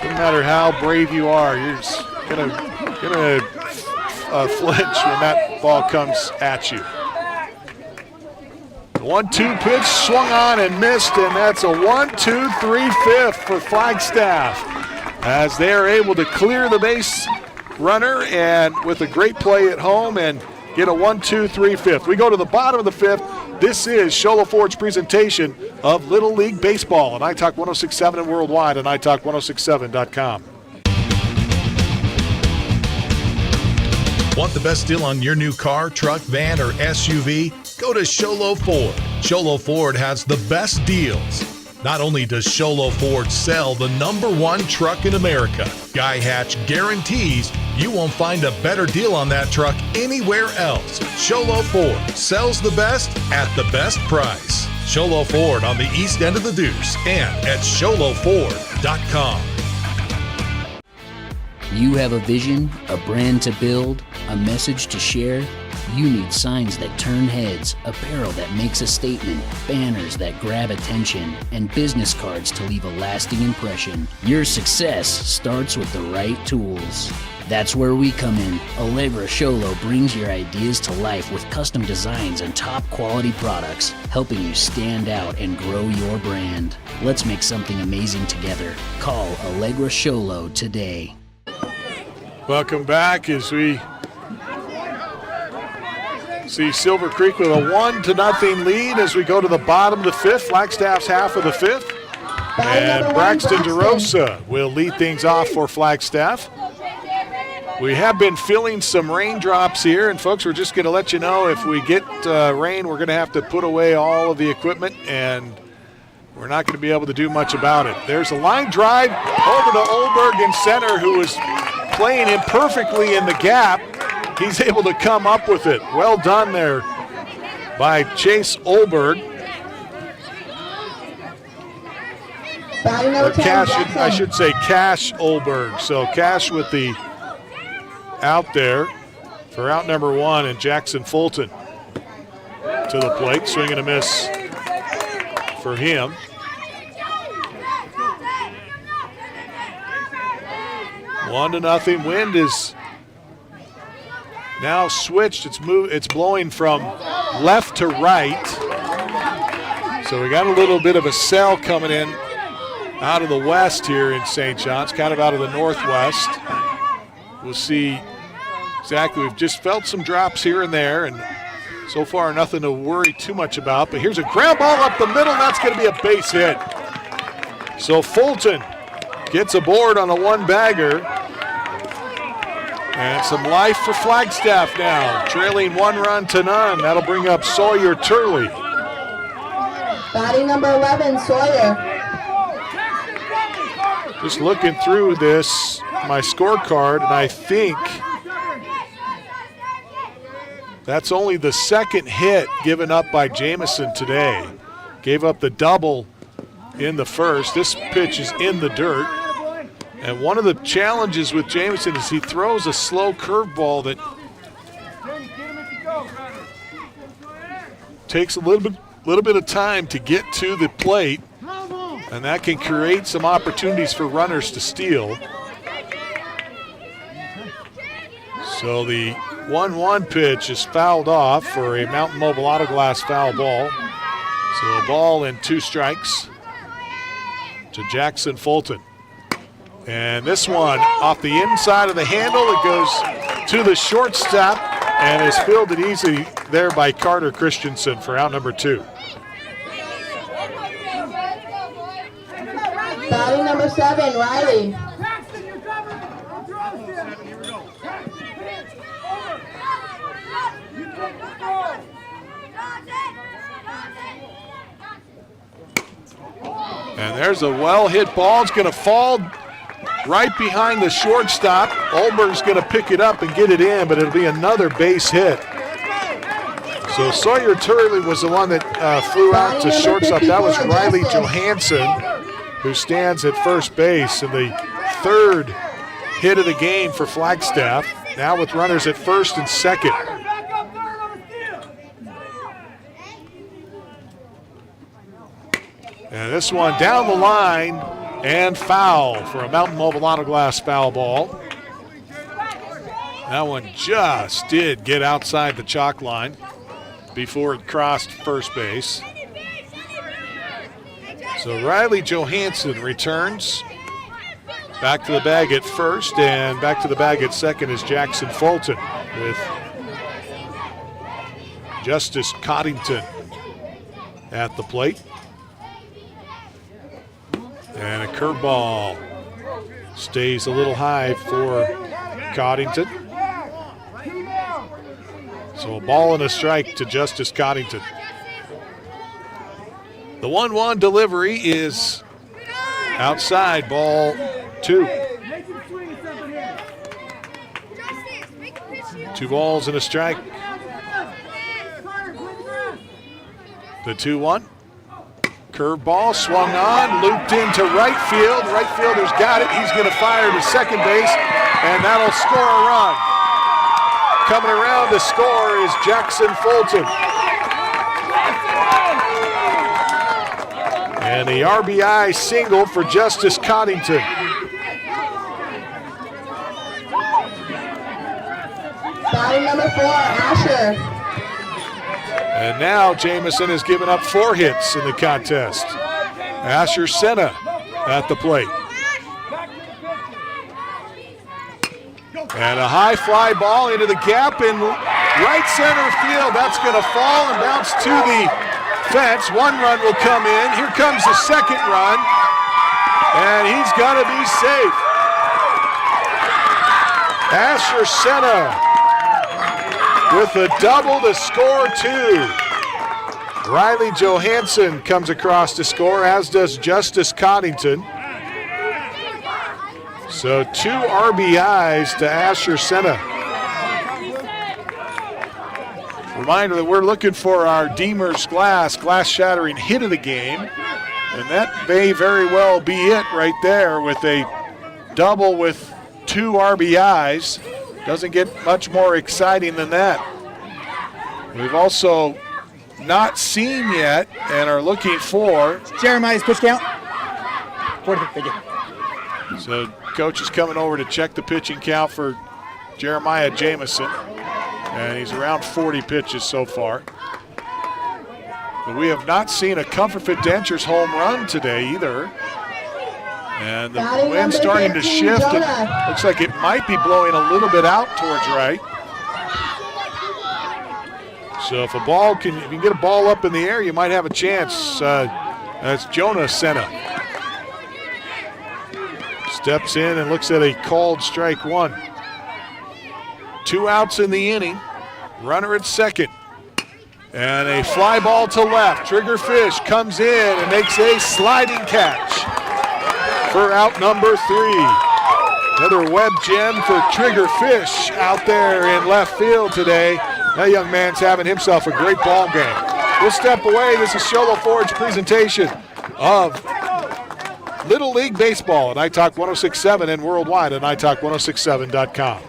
S2: Doesn't matter how brave you are, you're just gonna flinch when that ball comes at you. The 1-2 pitch swung on and missed, and that's a 1-2-3-5 for Flagstaff as they are able to clear the base runner and with a great play at home and get a 1-2-3-5. We go to the bottom of the 5th. This is Show Ford's presentation of Little League Baseball on iTalk 106.7 and worldwide on iTalk1067.com.
S3: Want the best deal on your new car, truck, van, or SUV? Go to Sholo Ford. Sholo Ford has the best deals. Not only does Sholo Ford sell the #1 truck in America, Guy Hatch guarantees you won't find a better deal on that truck anywhere else. Sholo Ford sells the best at the best price. Sholo Ford on the east end of the Deuce and at SholoFord.com.
S5: You have a vision, a brand to build, a message to share. You need signs that turn heads, apparel that makes a statement, banners that grab attention, and business cards to leave a lasting impression. Your success starts with the right tools. That's where we come in. Allegra Sholo brings your ideas to life with custom designs and top quality products, helping you stand out and grow your brand. Let's make something amazing together. Call Allegra Sholo today.
S2: Welcome back as we see Silver Creek with a 1-0 lead as we go to the bottom of the 5th, Flagstaff's half of the 5th. And Braxton DeRosa will lead things off for Flagstaff. We have been feeling some raindrops here, and folks, we're just going to let you know if we get rain, we're going to have to put away all of the equipment, and we're not going to be able to do much about it. There's a line drive over to Olberg in center, who is playing him perfectly in the gap. He's able to come up with it. Well done there by Chase Olberg. Or Cash, I should say Cash Olberg. So Cash with the out there for out number 1, and Jackson Fulton to the plate. Swing and a miss for him. One to nothing. Wind is now switched. It's blowing from left to right. So we got a little bit of a cell coming in out of the west here in St. John's, kind of out of the northwest. We'll see exactly. We've just felt some drops here and there, and so far nothing to worry too much about. But here's a ground ball up the middle. That's going to be a base hit. So Fulton gets aboard on a one-bagger. And some life for Flagstaff now, trailing 1-0. That'll bring up Sawyer Turley.
S4: Batting number 11, Sawyer.
S2: Just looking through this, my scorecard, and I think that's only the second hit given up by Jamison today. Gave up the double in the first. This pitch is in the dirt. And one of the challenges with Jamison is he throws a slow curveball that takes a little bit of time to get to the plate, and that can create some opportunities for runners to steal. So the 1-1 pitch is fouled off for a Mountain Mobile Auto Glass foul ball. So a ball and 2 strikes to Jackson Fulton. And this one off the inside of the handle, it goes to the shortstop and is fielded easy there by Carter Christensen for out number 2.
S4: Batting number 7, Riley.
S2: And there's a well-hit ball. It's going to fall right behind the shortstop. Olberg's going to pick it up and get it in, but it'll be another base hit. So Sawyer Turley was the one that flew out to shortstop. That was Riley Johansson, who stands at first base, and the 3rd hit of the game for Flagstaff, now with runners at first and second. And this one down the line and foul for a Mountain Mobile Auto Glass foul ball. That one just did get outside the chalk line before it crossed first base. So Riley Johansson returns. Back to the bag at first, and back to the bag at second is Jackson Fulton with Justice Coddington at the plate. And a curveball stays a little high for Coddington. So a ball and a strike to Justice Coddington. The 1-1 delivery is outside, ball 2. 2 balls and a strike. The 2-1. Curveball swung on, looped into right field. Right fielder's got it. He's going to fire to second base, and that'll score a run. Coming around to score is Jackson Fulton. And the RBI single for Justice Coddington.
S4: Batting number 4, Asher.
S2: And now Jamison has given up 4 hits in the contest. Asher Senna at the plate. And a high fly ball into the gap in right center field. That's going to fall and bounce to the fence. 1 run will come in. Here comes the second run. And he's got to be safe. Asher Senna with a double to score 2. Riley Johansson comes across to score, as does Justice Coddington. So 2 RBIs to Asher Senna. Reminder that we're looking for our Deemer's glass shattering hit of the game. And that may very well be it right there with a double with 2 RBIs. Doesn't get much more exciting than that. We've also not seen yet and are looking for
S15: Jeremiah's pitch count.
S2: So coach is coming over to check the pitching count for Jeremiah Jamison. And he's around 40 pitches so far. But we have not seen a Comfort Fit Dentures home run today either. And the wind's starting to shift. It looks like it might be blowing a little bit out towards right. So if if you can get a ball up in the air, you might have a chance. That's Jonah Senna. Steps in and looks at a called strike one. 2 outs in the inning. Runner at second. And a fly ball to left. Trigger Fish comes in and makes a sliding catch for out number 3. Another web gem for Trigger Fish out there in left field today. That young man's having himself a great ball game. We'll step away. This is Sholo Ford's presentation of Little League Baseball at iTalk 106.7 and worldwide at iTalk1067.com.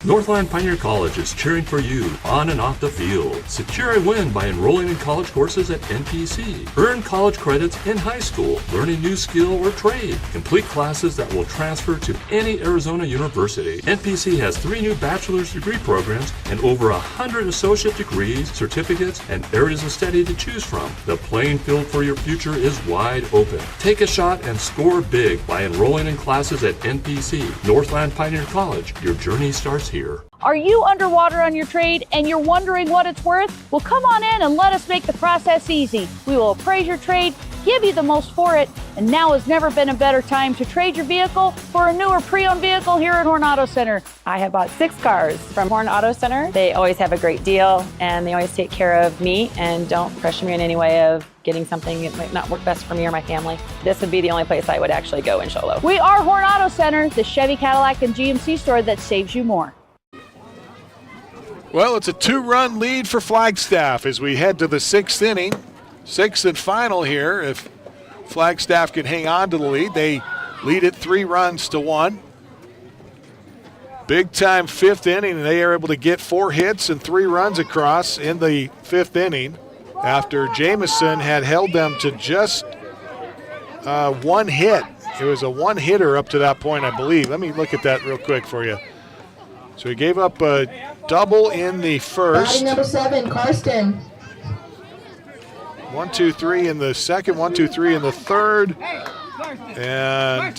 S6: Northland Pioneer College is cheering for you on and off the field. Secure a win by enrolling in college courses at NPC. Earn college credits in high school, learning new skill or trade. Complete classes that will transfer to any Arizona university. NPC has 3 new bachelor's degree programs and over 100 associate degrees, certificates, and areas of study to choose from. The playing field for your future is wide open. Take a shot and score big by enrolling in classes at NPC. Northland Pioneer College. Your journey starts here.
S7: Are you underwater on your trade and you're wondering what it's worth? Well, come on in and let us make the process easy. We will appraise your trade, give you the most for it, and now has never been a better time to trade your vehicle for a newer pre-owned vehicle here at Horn Auto Center.
S8: I have bought 6 cars from Horn Auto Center. They always have a great deal, and they always take care of me and don't pressure me in any way of getting something that might not work best for me or my family. This would be the only place I would actually go in Sholo.
S7: We are Horn Auto Center, the Chevy, Cadillac, and GMC store that saves you more.
S2: Well, it's a 2-run lead for Flagstaff as we head to the 6th inning. 6th and final here. If Flagstaff can hang on to the lead, they lead it 3-1. Big time 5th inning, and they are able to get 4 hits and 3 runs across in the 5th inning after Jamison had held them to just 1 hit. It was a 1-hitter up to that point, I believe. Let me look at that real quick for you. So he gave up a double in the first.
S4: Batting number 7, Karsten.
S2: 1, 2, 3 in the second, 1, 2, 3 in the third. And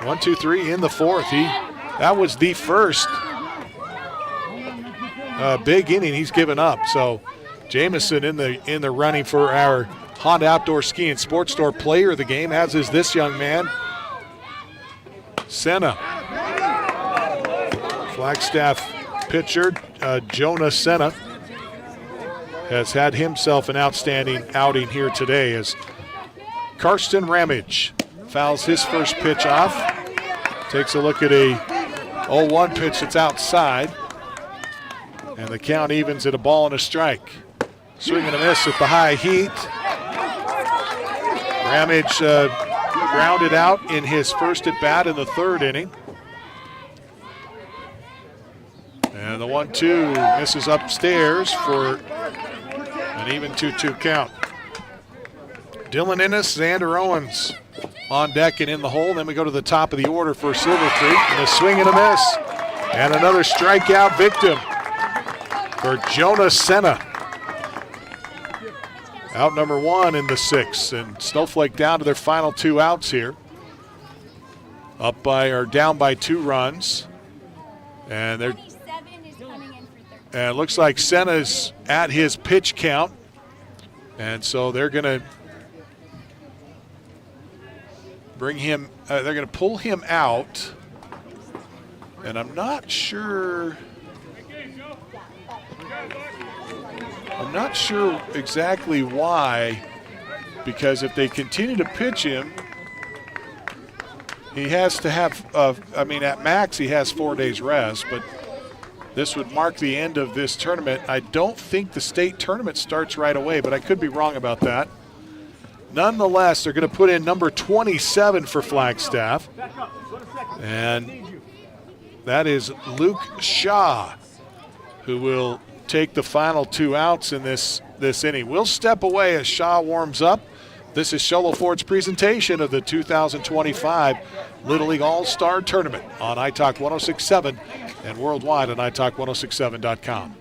S2: 1, 2, 3 in the fourth. That was the first big inning he's given up. So Jamison in the running for our Honda Outdoor Ski and Sports Store Player of the Game, as is this young man, Senna. Flagstaff pitcher Jonah Senna has had himself an outstanding outing here today as Karsten Ramage fouls his first pitch off. Takes a look at a 0-1 pitch that's outside. And the count evens at a ball and a strike. Swing and a miss at the high heat. Ramage grounded out in his first at bat in the 3rd inning. And the 1-2 misses upstairs for an even 2-2 count. Dylan Innes, Xander Owens on deck and in the hole. Then we go to the top of the order for Silver Creek. And a swing and a miss. And another strikeout victim for Jonah Senna. Out number 1 in the 6th, and Snowflake down to their final 2 outs here. Down by 2 runs, and it looks like Senna's at his pitch count, and so they're going to bring him. They're going to pull him out, and I'm not sure exactly why, because if they continue to pitch him, he has to have, at max he has 4 days rest, but this would mark the end of this tournament. I don't think the state tournament starts right away, but I could be wrong about that. Nonetheless, they're going to put in number 27 for Flagstaff, and that is Luke Shaw, who will take the final 2 outs in this inning. We'll step away as Shaw warms up. This is Sholo Ford's presentation of the 2025 Little League All-Star Tournament on iTalk 106.7 and worldwide at iTalk1067.com.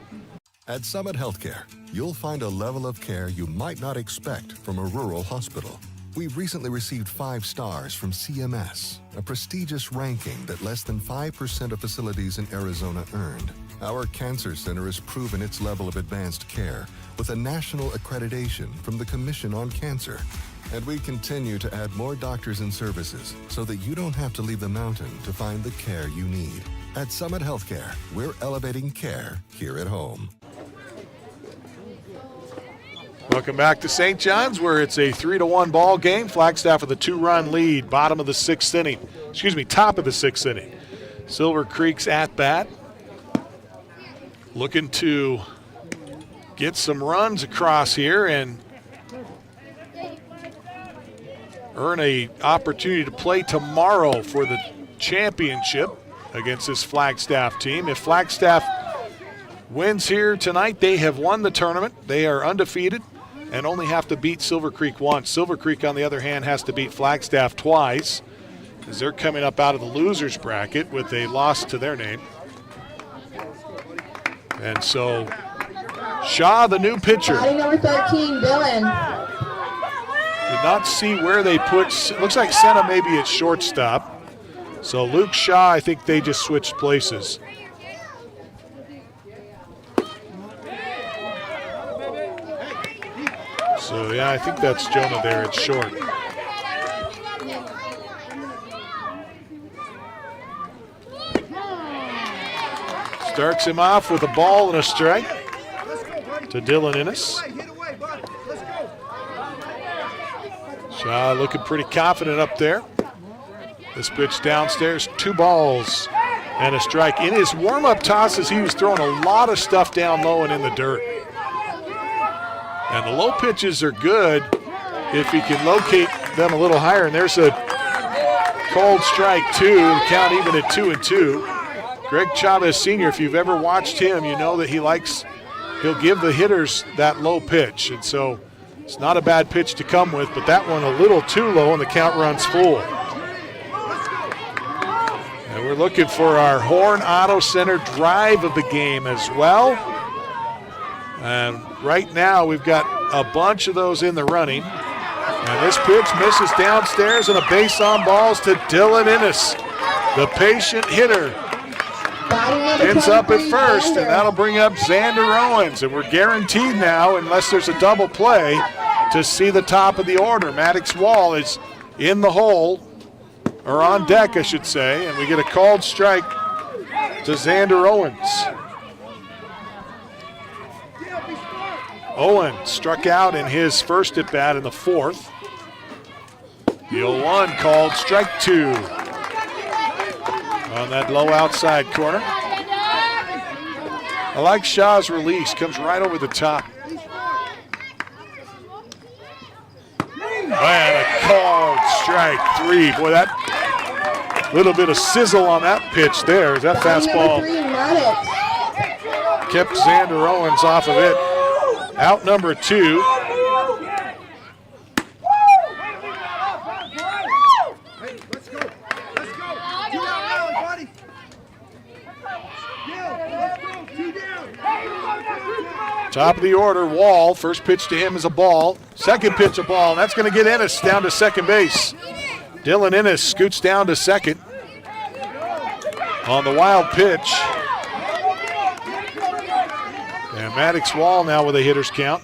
S9: At Summit Healthcare, you'll find a level of care you might not expect from a rural hospital. We've recently received 5 stars from CMS, a prestigious ranking that less than 5% of facilities in Arizona earned. Our cancer center has proven its level of advanced care with a national accreditation from the Commission on Cancer. And we continue to add more doctors and services so that you don't have to leave the mountain to find the care you need. At Summit Healthcare, we're elevating care here at home.
S2: Welcome back to St. John's, where it's a 3-1 ball game. Flagstaff with a 2-run lead, top of the 6th inning. Silver Creek's at bat, looking to get some runs across here and earn an opportunity to play tomorrow for the championship against this Flagstaff team. If Flagstaff wins here tonight, they have won the tournament. They are undefeated and only have to beat Silver Creek once. Silver Creek, on the other hand, has to beat Flagstaff twice, as they're coming up out of the losers bracket with a loss to their name. And so Shaw, the new pitcher.
S4: Batting number 13, Dylan.
S2: Did not see where they put, looks like Senna maybe at shortstop. So Luke Shaw, I think they just switched places. So yeah, I think that's Jonah there at short. Starts him off with a ball and a strike to Dylan Innes. Shaw looking pretty confident up there. This pitch downstairs, 2 balls and a strike. In his warm-up tosses, he was throwing a lot of stuff down low and in the dirt. And the low pitches are good if he can locate them a little higher. And there's a cold strike, 2, count even at 2-2. Greg Chavez Sr., if you've ever watched him, you know that he'll give the hitters that low pitch. And so it's not a bad pitch to come with, but that one a little too low and the count runs full. And we're looking for our Horn Auto Center drive of the game as well. And right now we've got a bunch of those in the running. And this pitch misses downstairs and a base on balls to Dylan Innes. The patient hitter ends up at first, and that'll bring up Xander Owens. And we're guaranteed now, unless there's a double play, to see the top of the order. Maddox Wall is in the hole, or on deck, I should say, and we get a called strike to Xander Owens. Owen struck out in his first at bat in the 4th. The 0-1 called strike 2 on that low outside corner. I like Shaw's release, comes right over the top. And a called strike 3. Boy, that little bit of sizzle on that pitch there. That fastball kept Xander Owens off of it. Out number 2. Top of the order, Wall. First pitch to him is a ball. Second pitch a ball, and that's going to get Innes down to second base. Dylan Innes scoots down to second on the wild pitch. And Maddox Wall now with a hitter's count.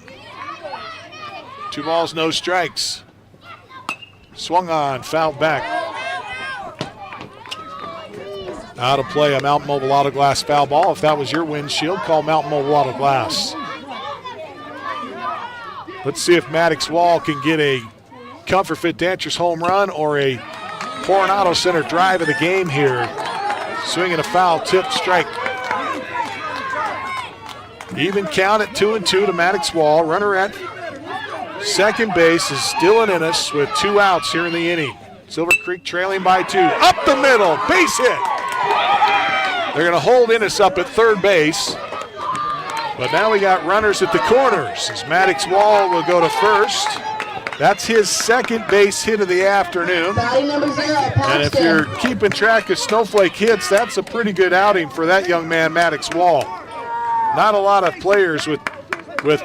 S2: 2 balls, no strikes. Swung on, fouled back. Out of play, a Mountain Mobile Auto Glass foul ball. If that was your windshield, call Mountain Mobile Auto Glass. Let's see if Maddox Wall can get a Comfort Fit Dentures home run or a Horn Auto Center drive of the game here. Swinging a foul, tip, strike. Even count at 2-2 to Maddox Wall. Runner at second base is Dylan Innes with 2 outs here in the inning. Silver Creek trailing by 2. Up the middle, base hit. They're going to hold Innes up at third base. But now we got runners at the corners as Maddox Wall will go to first. That's his second base hit of the afternoon. And if you're keeping track of snowflake hits, that's a pretty good outing for that young man, Maddox Wall. Not a lot of players with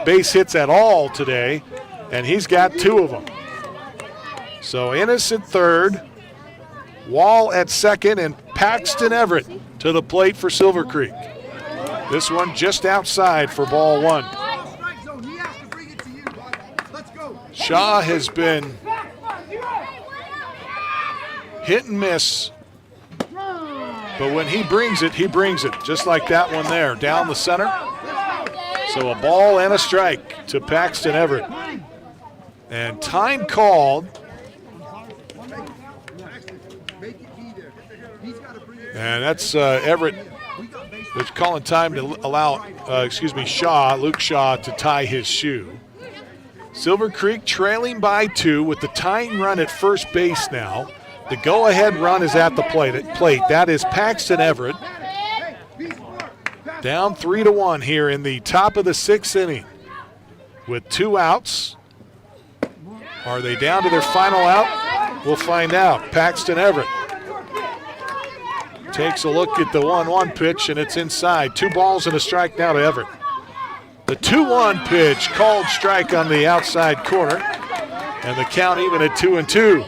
S2: base hits at all today, and he's got 2 of them. So Innes at third, Wall at second, and Paxton Everett to the plate for Silver Creek. This one just outside for ball 1. Shaw has been hit and miss. But when he brings it, just like that one there, down the center. So a ball and a strike to Paxton Everett. And time called. And that's Everett. They're calling time to allow, Luke Shaw to tie his shoe. Silver Creek trailing by 2 with the tying run at first base now. The go-ahead run is at the plate. That is Paxton Everett. Down 3-1 here in the top of the 6th inning with 2 outs. Are they down to their final out? We'll find out. Paxton Everett takes a look at the 1-1 pitch, and it's inside. 2 balls and a strike now to Everett. The 2-1 pitch, called strike on the outside corner, and the count even at 2-2.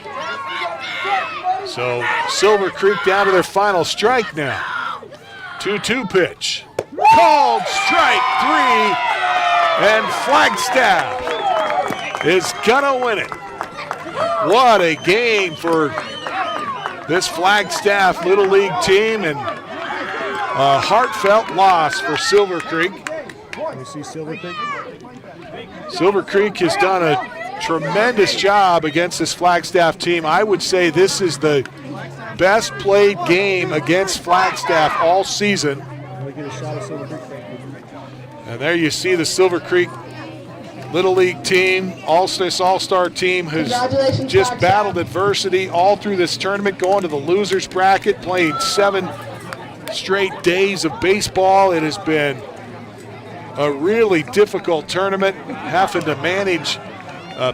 S2: So Silver Creek down to their final strike now. 2-2 pitch. Called strike 3, and Flagstaff is gonna win it. What a game for this Flagstaff Little League team, and a heartfelt loss for Silver Creek.
S11: You see Silver Creek?
S2: Silver Creek has done a tremendous job against this Flagstaff team. I would say this is the best played game against Flagstaff all season. And there you see the Silver Creek Little League team, all-star team, who's just battled adversity all through this tournament, going to the losers bracket, playing 7 straight days of baseball. It has been a really difficult tournament, having to manage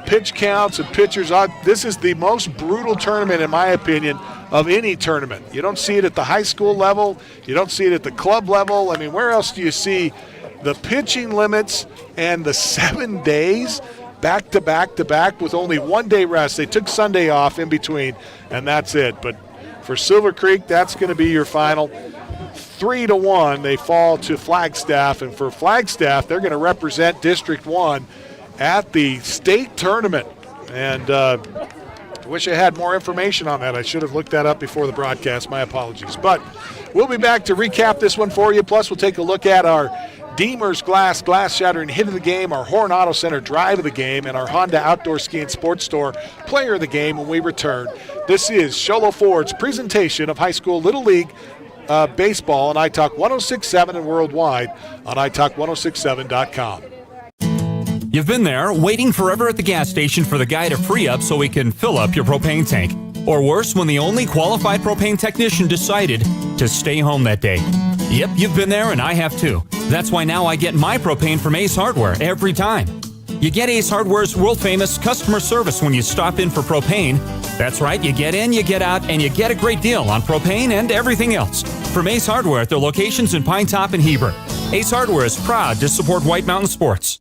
S2: pitch counts and pitchers. This is the most brutal tournament, in my opinion, of any tournament. You don't see it at the high school level. You don't see it at the club level. I mean, where else do you see the pitching limits and the 7 days back to back to back with only 1 day rest? They took Sunday off in between, and that's it. But for Silver Creek, that's going to be your final. 3-1, they fall to Flagstaff. And for Flagstaff, they're going to represent District 1 at the state tournament. And I wish I had more information on that. I should have looked that up before the broadcast. My apologies. But we'll be back to recap this one for you. Plus, we'll take a look at our Deemer's glass shattering hit of the game, our Horn Auto Center drive of the game, and our Honda Outdoor Ski and Sports Store player of the game when we return. This is Sholo Ford's presentation of high school Little League baseball on iTalk 106.7 and worldwide on iTalk1067.com.
S10: You've been there, waiting forever at the gas station for the guy to free up so he can fill up your propane tank. Or worse, when the only qualified propane technician decided to stay home that day. Yep, you've been there, and I have too. That's why now I get my propane from Ace Hardware every time. You get Ace Hardware's world-famous customer service when you stop in for propane. That's right, you get in, you get out, and you get a great deal on propane and everything else. From Ace Hardware at their locations in Pine Top and Heber. Ace Hardware is proud to support White Mountain Sports.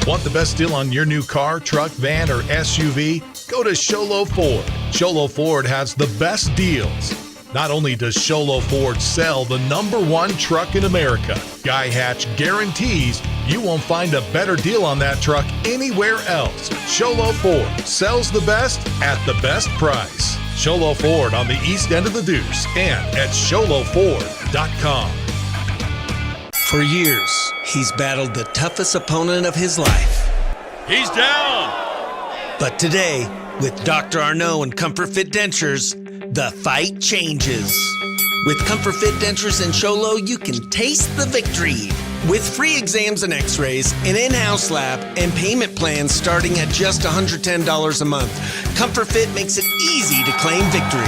S3: Want the best deal on your new car, truck, van, or SUV? Go to Sholo Ford. Sholo Ford has the best deals. Not only does Sholo Ford sell the #1 truck in America, Guy Hatch guarantees you won't find a better deal on that truck anywhere else. Sholo Ford sells the best at the best price. Sholo Ford on the east end of the Deuce and at SholoFord.com.
S12: For years, he's battled the toughest opponent of his life.
S15: He's down!
S12: But today, with Dr. Arnaud and Comfort Fit Dentures, the fight changes. With Comfort Fit Dentures and Sholo, you can taste the victory. With free exams and x-rays, an in-house lab, and payment plans starting at just $110 a month, Comfort Fit makes it easy to claim victory.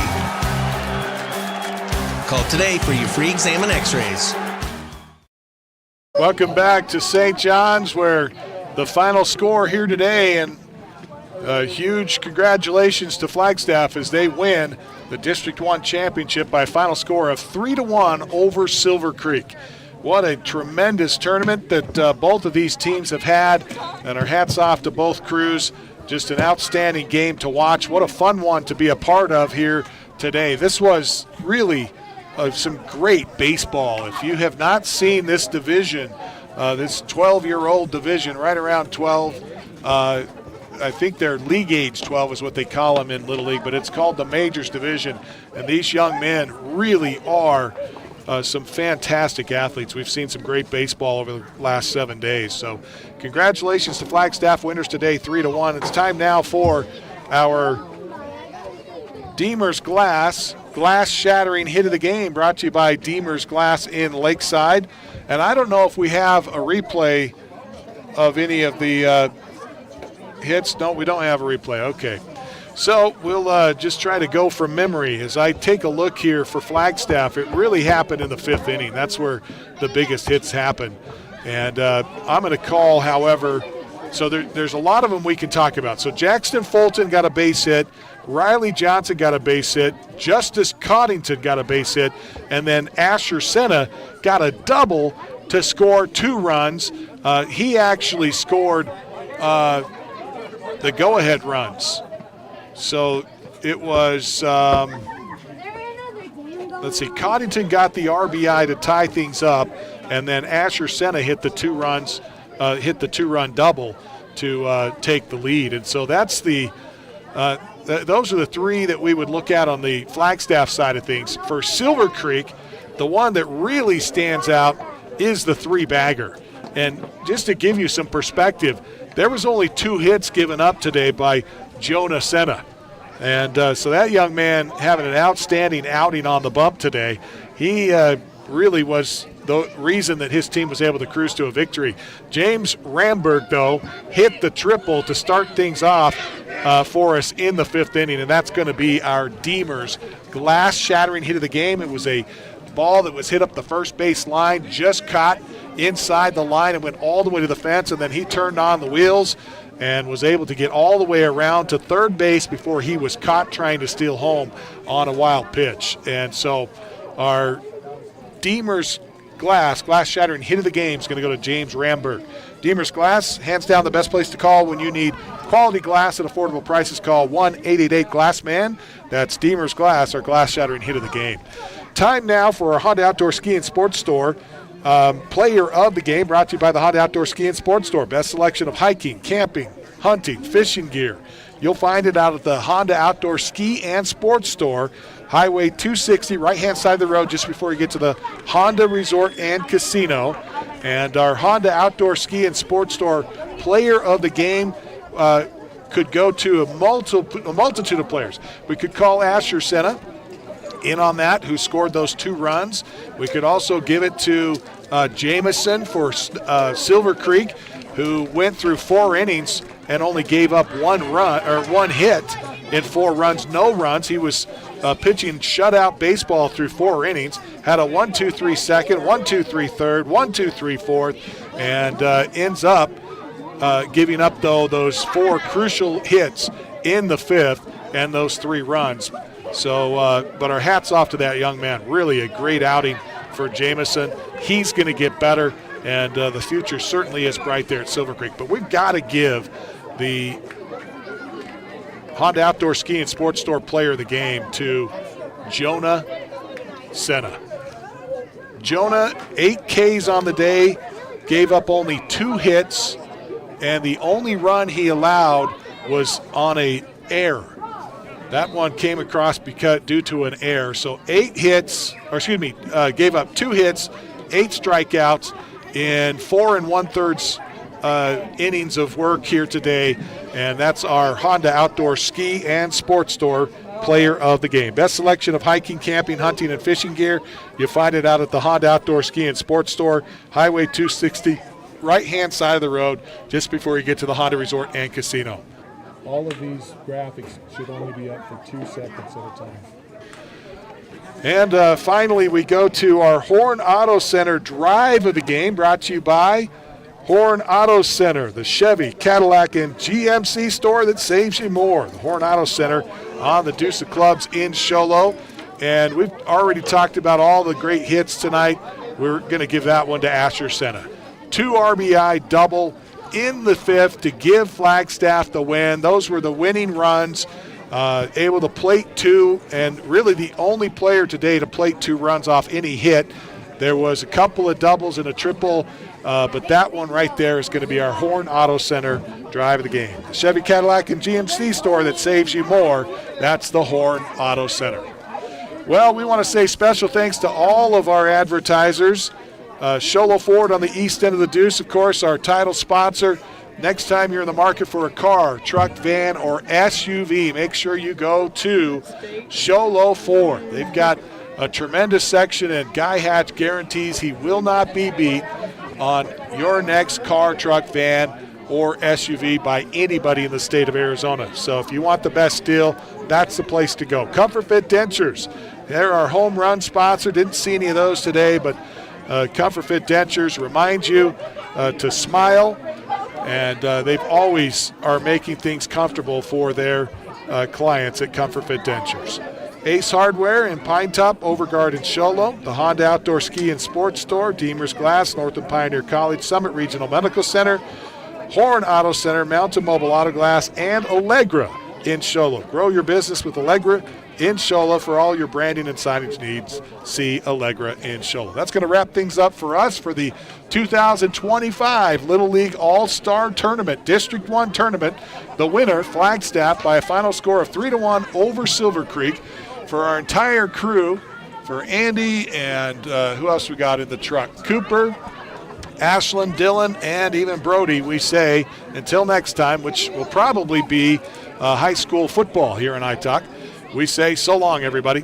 S12: Call today for your free exam and x-rays.
S2: Welcome back to St. John's, where the final score here today, and a huge congratulations to Flagstaff as they win the District 1 championship by a final score of 3-1 over Silver Creek. What a tremendous tournament that both of these teams have had, and our hats off to both crews. Just an outstanding game to watch. What a fun one to be a part of here today. This was really some great baseball. If you have not seen this division, this 12-year-old division, right around 12, I think they're league age 12 is what they call them in Little League, but it's called the Majors Division. And these young men really are some fantastic athletes. We've seen some great baseball over the last 7 days. So congratulations to Flagstaff winners today, 3-1. It's time now for our Deemer's Glass shattering hit of the game, brought to you by Deemer's Glass in Lakeside. And I don't know if we have a replay of any of the hits. No, we don't have a replay. Okay. So we'll just try to go from memory. As I take a look here for Flagstaff, it really happened in the 5th inning. That's where the biggest hits happen. And I'm going to call, however, so there's a lot of them we can talk about. So Jackson Fulton got a base hit. Riley Johnson got a base hit. Justice Coddington got a base hit. And then Asher Senna got a double to score 2 runs. He actually scored the go-ahead runs. So it was, let's see, Coddington got the RBI to tie things up, and then Asher Senna hit the 2 runs, hit the 2-run double to take the lead. And so that's the those are the 3 that we would look at on the Flagstaff side of things. For Silver Creek, the one that really stands out is the 3-bagger. And just to give you some perspective, there was only 2 hits given up today by Jonah Senna. And so that young man having an outstanding outing on the bump today. He really was the reason that his team was able to cruise to a victory. James Ramberg, though, hit the triple to start things off for us in the 5th inning, and that's going to be our Deemer's glass-shattering hit of the game. It was a ball that was hit up the first base line, just caught inside the line and went all the way to the fence, and then he turned on the wheels and was able to get all the way around to third base before he was caught trying to steal home on a wild pitch. And so our Deemer's glass shattering hit of the game is going to go to James Ramberg. Deemer's Glass, hands down the best place to call when you need quality glass at affordable prices. Call 1-888-GLASSMAN. That's Deemer's Glass, our glass shattering hit of the game. Time now for our Honda Outdoor Ski and Sports Store player of the game, brought to you by the Honda Outdoor Ski and Sports Store. Best selection of hiking, camping, hunting, fishing gear. You'll find it out at the Honda Outdoor Ski and Sports Store, Highway 260, right-hand side of the road, just before you get to the Honda Resort and Casino. And our Honda Outdoor Ski and Sports Store player of the game could go to a multitude of players. We could call Asher Senna in on that, who scored those 2 runs. We could also give it to Jamison for Silver Creek, who went through 4 innings and only gave up 1 run or 1 hit in 4 runs, no runs. He was pitching shutout baseball through 4 innings, had a 1-2-3 second, 1-2-3 third, 1-2-3 fourth, and ends up giving up, though, those 4 crucial hits in the 5th and those 3 runs. So, but our hats off to that young man. Really a great outing for Jamison. He's going to get better, and the future certainly is bright there at Silver Creek. But we've got to give the Honda Outdoor Ski and Sports Store player of the game to Jonah Senna. Jonah, 8 Ks on the day, gave up only 2 hits, and the only run he allowed was on an error. That one came across due to an error. So 8 hits, gave up 2 hits, 8 strikeouts in 4 1/3 innings of work here today. And that's our Honda Outdoor Ski and Sports Store player of the game. Best selection of hiking, camping, hunting, and fishing gear. You find it out at the Honda Outdoor Ski and Sports Store, Highway 260, right-hand side of the road, just before you get to the Honda Resort and Casino.
S11: All of these graphics should only be up for 2 seconds at a time.
S2: And finally, we go to our Horn Auto Center drive of the game, brought to you by Horn Auto Center, the Chevy, Cadillac, and GMC store that saves you more. The Horn Auto Center on the Deuce of Clubs in Show Low. And we've already talked about all the great hits tonight. We're going to give that one to Asher Senna. 2 RBI double in the 5th to give Flagstaff the win. Those were the winning runs, able to plate 2, and really the only player today to plate 2 runs off any hit. There was a couple of doubles and a triple, but that one right there is going to be our Horn Auto Center drive of the game. The Chevy, Cadillac, and GMC store that saves you more, that's the Horn Auto Center. Well, we want to say special thanks to all of our advertisers. Sholo Ford on the east end of the Deuce, of course, our title sponsor. Next time you're in the market for a car, truck, van, or SUV, make sure you go to Sholo Ford. They've got a tremendous section, and Guy Hatch guarantees he will not be beat on your next car, truck, van, or SUV by anybody in the state of Arizona. So if you want the best deal, that's the place to go. Comfort Fit Dentures, they're our home run sponsor. Didn't see any of those today, but Comfort Fit Dentures remind you to smile, and they always are making things comfortable for their clients at Comfort Fit Dentures. Ace Hardware in Pine Top, Overguard in Sholo, the Honda Outdoor Ski and Sports Store, Deemer's Glass, Northern Pioneer College, Summit Regional Medical Center, Horn Auto Center, Mountain Mobile Auto Glass, and Allegra in Sholo. Grow your business with Allegra in Sholo. For all your branding and signage needs, see Allegra in Sholo. That's going to wrap things up for us for the 2025 Little League All-Star Tournament, District 1 Tournament. The winner, Flagstaff, by a final score of 3-1 over Silver Creek. For our entire crew, for Andy and who else we got in the truck? Cooper, Ashlyn, Dylan, and even Brody, we say until next time, which will probably be high school football here in iTalk. We say so long, everybody.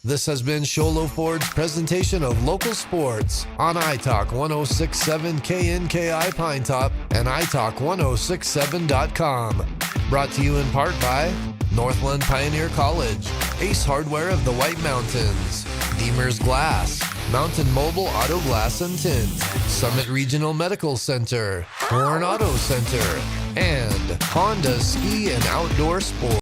S1: This has been Sholo Ford's presentation of local sports on iTalk 106.7 KNKI Pine Top and iTalk1067.com. Brought to you in part by Northland Pioneer College, Ace Hardware of the White Mountains, Deemer's Glass, Mountain Mobile Auto Glass and Tint, Summit Regional Medical Center, Horn Auto Center, and Honda Ski and Outdoor Sports.